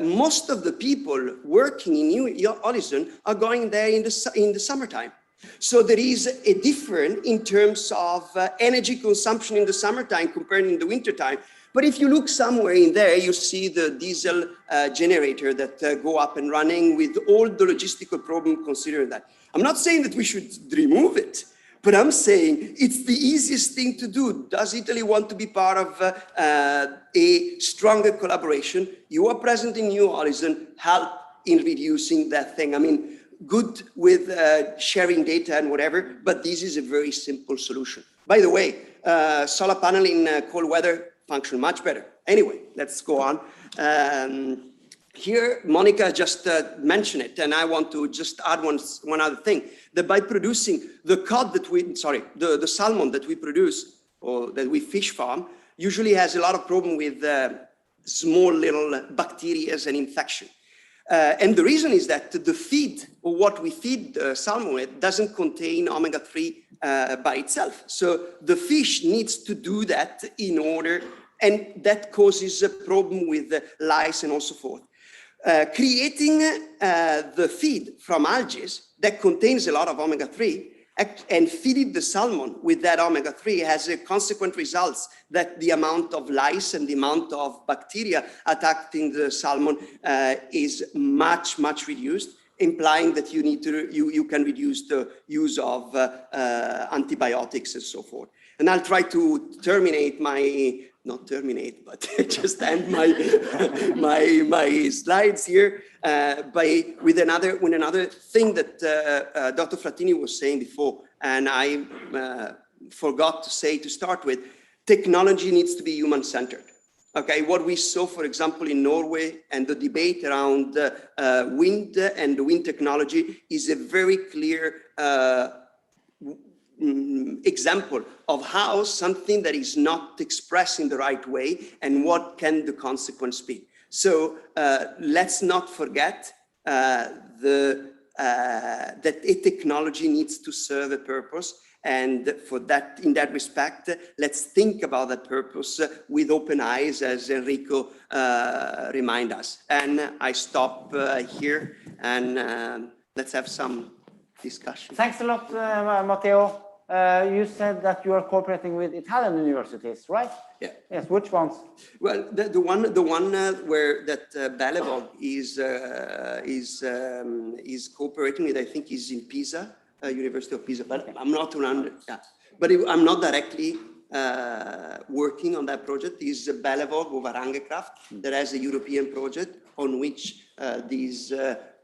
Most of the people working in New Horizon are going there in the summertime. So there is a difference in terms of energy consumption in the summertime compared in the wintertime. But if you look somewhere in there, you see the diesel generator that go up and running with all the logistical problem considered that. I'm not saying that we should remove it, but I'm saying it's the easiest thing to do. Does Italy want to be part of a stronger collaboration? You are present in New Horizon, help in reducing that thing. I mean, good with sharing data and whatever, but this is a very simple solution. By the way, solar panel in cold weather function much better. Anyway, let's go on. Here, Monica just mentioned it, and I want to just add one other thing, that by producing the cod that the salmon that we produce, or that we fish farm, usually has a lot of problem with small little bacteria and infection. And the reason is that the feed, or what we feed the salmon with, doesn't contain omega-3 by itself. So the fish needs to do that in order and that causes a problem with lice and all so forth. Creating the feed from algae that contains a lot of omega-3 and feeding the salmon with that omega-3 has a consequent results that the amount of lice and the amount of bacteria attacking the salmon is much, much reduced, implying that you can reduce the use of antibiotics and so forth. And I'll try to terminate not terminate, but just end my slides here with another thing that Dr. Frattini was saying before, and I forgot to say to start with. Technology needs to be human-centered. Okay, what we saw, for example, in Norway and the debate around wind and the wind technology is a very clear example of how something that is not expressed in the right way and what can the consequence be. So let's not forget that a technology needs to serve a purpose. And for that, in that respect, let's think about that purpose with open eyes, as Enrico reminded us. And I stop here, and let's have some discussion. Thanks a lot, Matteo. You said that you are cooperating with Italian universities, right? Yeah. Yes. Which ones? Well, the one where that Balevog is cooperating with, I think, is in Pisa. University of Pisa, but I'm not around. Yeah. But I'm not directly working on that project. It's Balevog of Arangekraft that has a European project on which these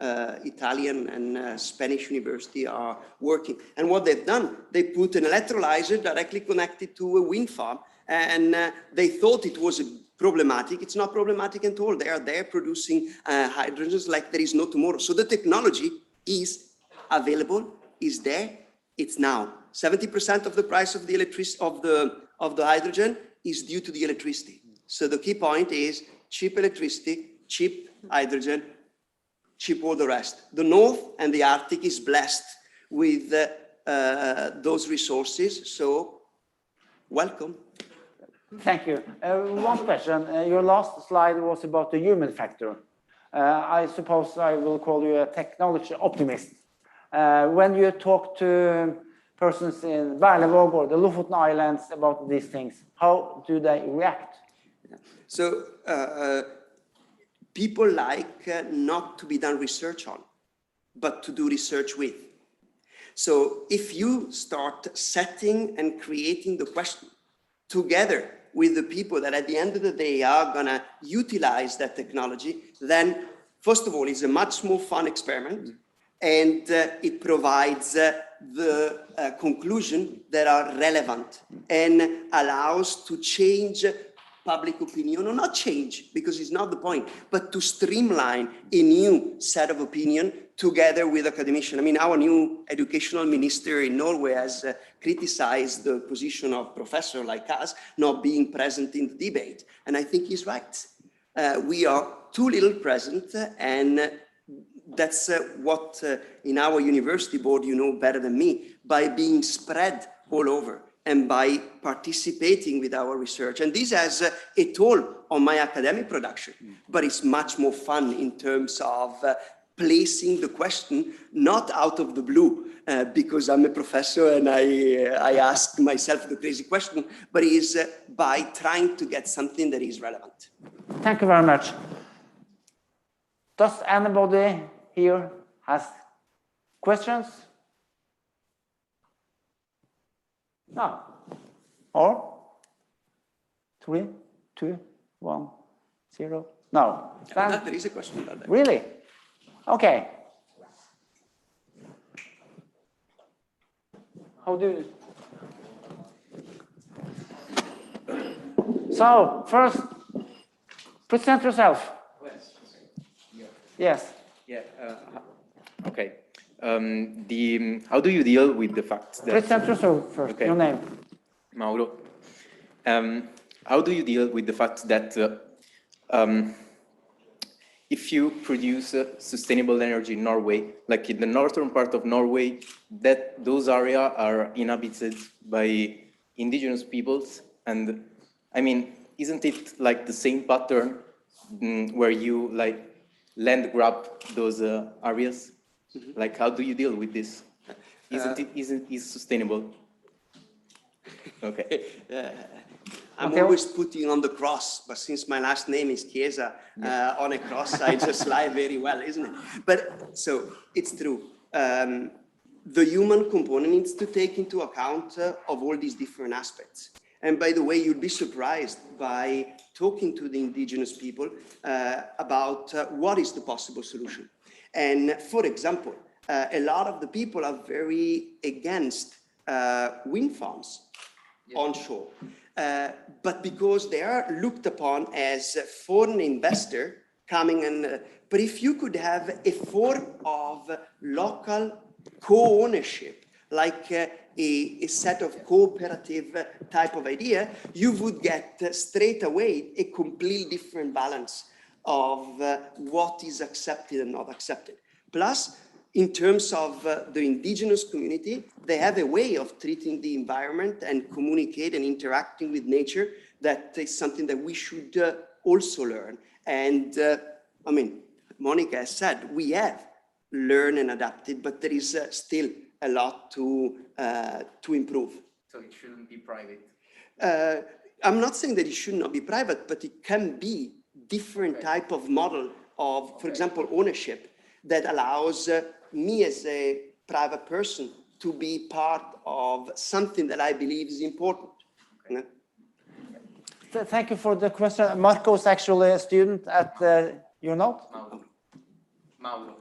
Italian and Spanish university are working. And what they've done, they put an electrolyzer directly connected to a wind farm, and they thought it was problematic. It's not problematic at all. They are there producing hydrogens like there is no tomorrow. So the technology is available. Is there, it's now. 70% of the price of the electricity of the hydrogen is due to the electricity. So the key point is cheap electricity, cheap hydrogen, cheap all the rest. The North and the Arctic is blessed with those resources. So welcome. Thank you. One question. Your last slide was about the human factor. I suppose I will call you a technology optimist. When you talk to persons in Berlevåg or the Lofoten Islands about these things, how do they react? So people like not to be done research on, but to do research with. So if you start setting and creating the question together with the people that at the end of the day are gonna utilize that technology, then first of all, it's a much more fun experiment. And it provides the conclusion that are relevant and allows to change public opinion, or not change, because it's not the point, but to streamline a new set of opinion together with academicians. I mean, our new educational minister in Norway has criticized the position of professors like us not being present in the debate. And I think he's right. We are too little present, and that's what in our university board, you know better than me, by being spread all over and by participating with our research. And this has a toll on my academic production, but it's much more fun in terms of placing the question, not out of the blue, because I'm a professor and I ask myself the crazy question, but is by trying to get something that is relevant. Thank you very much. Does anybody here has questions? No. Or 3, 2, 1, 0. No. There is a question about that. Really? Okay. How do you? So first, present yourself. Yes. Yeah. Okay. How do you deal with the fact that? Present yourself first. Okay. Your name. Mauro. How do you deal with the fact that if you produce sustainable energy in Norway, like in the northern part of Norway, that those areas are inhabited by indigenous peoples, and I mean, isn't it like the same pattern where you like land grab those areas? Like, how do you deal with this? Isn't it sustainable? Okay. I'm always putting on the cross, but since my last name is Chiesa, on a cross, I just lie very well, isn't it? But so it's true. The human component needs to take into account of all these different aspects. And by the way, you'd be surprised by talking to the indigenous people about what is the possible solution. And for example, a lot of the people are very against wind farms onshore. But because they are looked upon as a foreign investor coming and, but if you could have a form of local co-ownership, like a set of cooperative type of idea, you would get straight away a completely different balance of what is accepted and not accepted. Plus, in terms of the indigenous community, they have a way of treating the environment and communicate and interacting with nature that is something that we should also learn. And I mean, Monica has said, we have learned and adapted, but there is still a lot to improve. So it shouldn't be private. I'm not saying that it should not be private, but it can be different type of model of, for example, ownership that allows me as a private person to be part of something that I believe is important. Okay. Thank you for the question. Marco is actually a student at, you're not?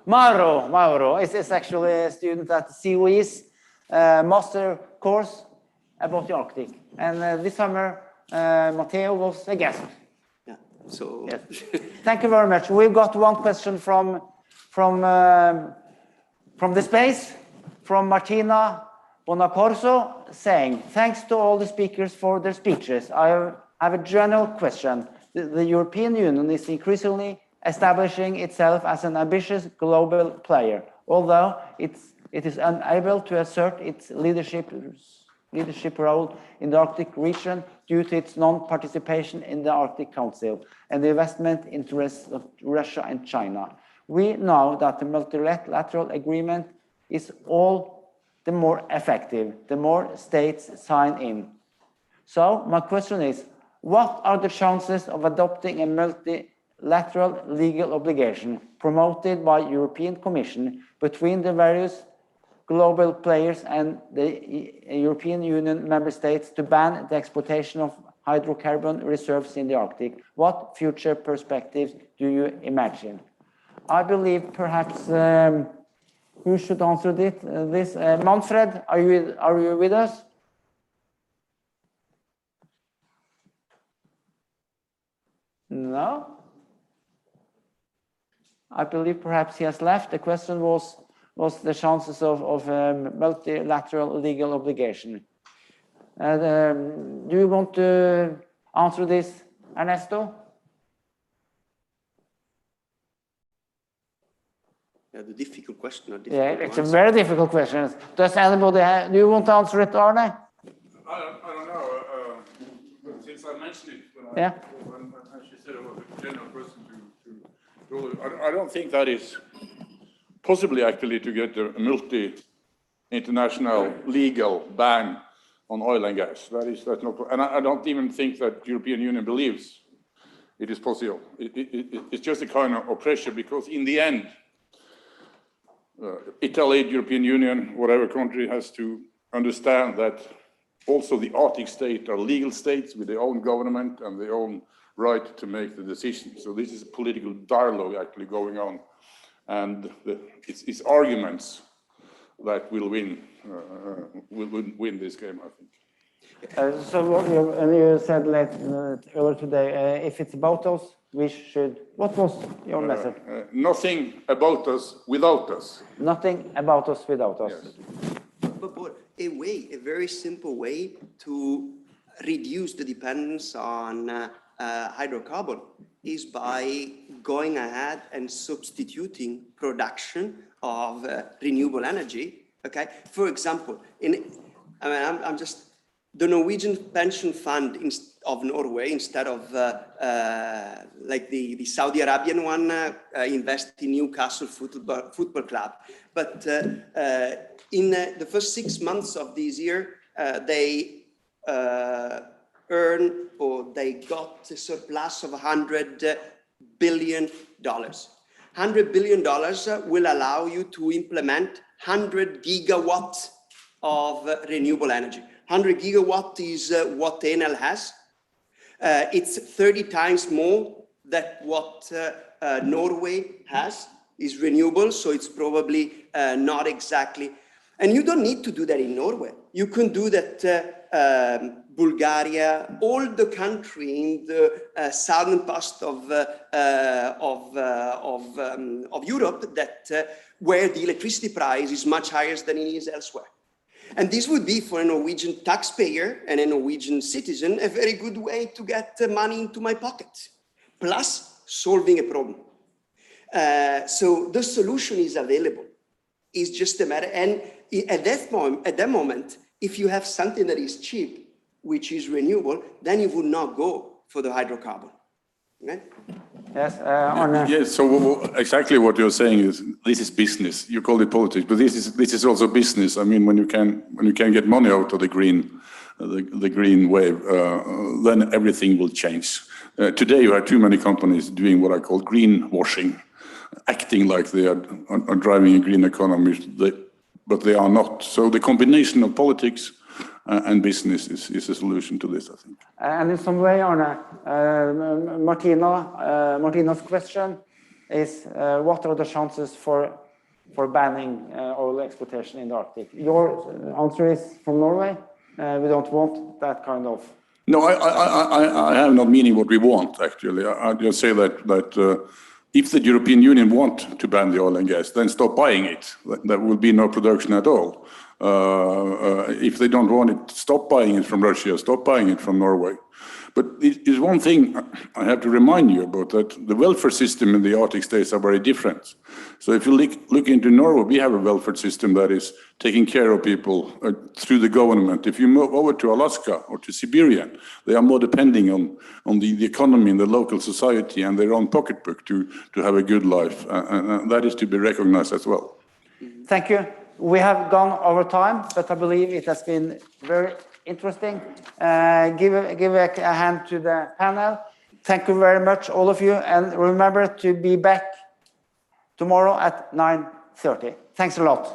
Mauro is actually a student at COE's master course about the Arctic. And this summer, Matteo was a guest. Yeah, so. Yes. Thank you very much. We've got one question from the space, from Martina Bonacorso, saying, thanks to all the speakers for their speeches. I have a general question. The European Union is increasingly establishing itself as an ambitious global player, although it is unable to assert its leadership role in the Arctic region due to its non-participation in the Arctic Council and the investment interests of Russia and China. We know that the multilateral agreement is all the more effective, the more states sign in. So my question is, what are the chances of adopting a multilateral legal obligation promoted by European Commission between the various global players and the European Union member states to ban the exploitation of hydrocarbon reserves in the Arctic? What future perspectives do you imagine? I believe perhaps who should answer this? Manfred, are you with us? No? I believe perhaps he has left. The question was the chances of multilateral legal obligation. Do you want to answer this, Ernesto? Yeah, the difficult question. Yeah, it's a very difficult question. Does anybody do you want to answer it, Arne? I don't know. Since I mentioned it when she said it was a general question I don't think that is possibly actually to get a multi-international legal ban on oil and gas. That's not, and I don't even think that the European Union believes it is possible. It's just a kind of pressure because in the end, Italy, the European Union, whatever country has to understand that also the Arctic states are legal states with their own government and their own right to make the decision. So this is a political dialogue actually going on, and it's arguments that will win this game, I think. So you said earlier today, if it's about us, we should. What was your message? Nothing about us without us. Nothing about us without us. Yes. But a very simple way to reduce the dependence on hydrocarbon is by going ahead and substituting production of renewable energy. Okay, for example, I'm just the Norwegian pension fund of Norway, instead of like the Saudi Arabian one, invest in Newcastle Football Club. But in the first 6 months of this year, they earned, or they got a surplus of $100 billion. $100 billion will allow you to implement 100 gigawatts of renewable energy. 100 gigawatt is what Enel has. It's 30 times more than what Norway has, is renewable, so it's probably not exactly. And you don't need to do that in Norway. You can do that Bulgaria, all the country in the southern part of Europe that where the electricity price is much higher than it is elsewhere. And this would be, for a Norwegian taxpayer and a Norwegian citizen, a very good way to get money into my pocket, plus solving a problem. So the solution is available. It's just a matter, and at that moment, if you have something that is cheap, which is renewable, then you would not go for the hydrocarbon. Okay? Yes, Arne. Yes, so exactly what you're saying is this is business. You call it politics, but this is also business. I mean, when you can get money out of the green wave, then everything will change. Today, you have too many companies doing what I call greenwashing, acting like they are driving a green economy, but they are not. So the combination of politics and business is a solution to this, I think. And in some way, Arne, Martina's question is, what are the chances for banning oil exploitation in the Arctic? Your answer is, from Norway, we don't want that kind of... No, I have not meaning what we want, actually. I just say that if the European Union want to ban the oil and gas, then stop buying it. There will be no production at all. If they don't want it, stop buying it from Russia, stop buying it from Norway. But it is one thing I have to remind you about, that the welfare system in the Arctic states are very different. So if you look into Norway, we have a welfare system that is taking care of people through the government. If you move over to Alaska or to Siberia, they are more depending on the economy and the local society and their own pocketbook to have a good life. And that is to be recognized as well. Thank you. We have gone over time, but I believe it has been very interesting. Give a hand to the panel. Thank you very much, all of you. And remember to be back tomorrow at 9:30. Thanks a lot.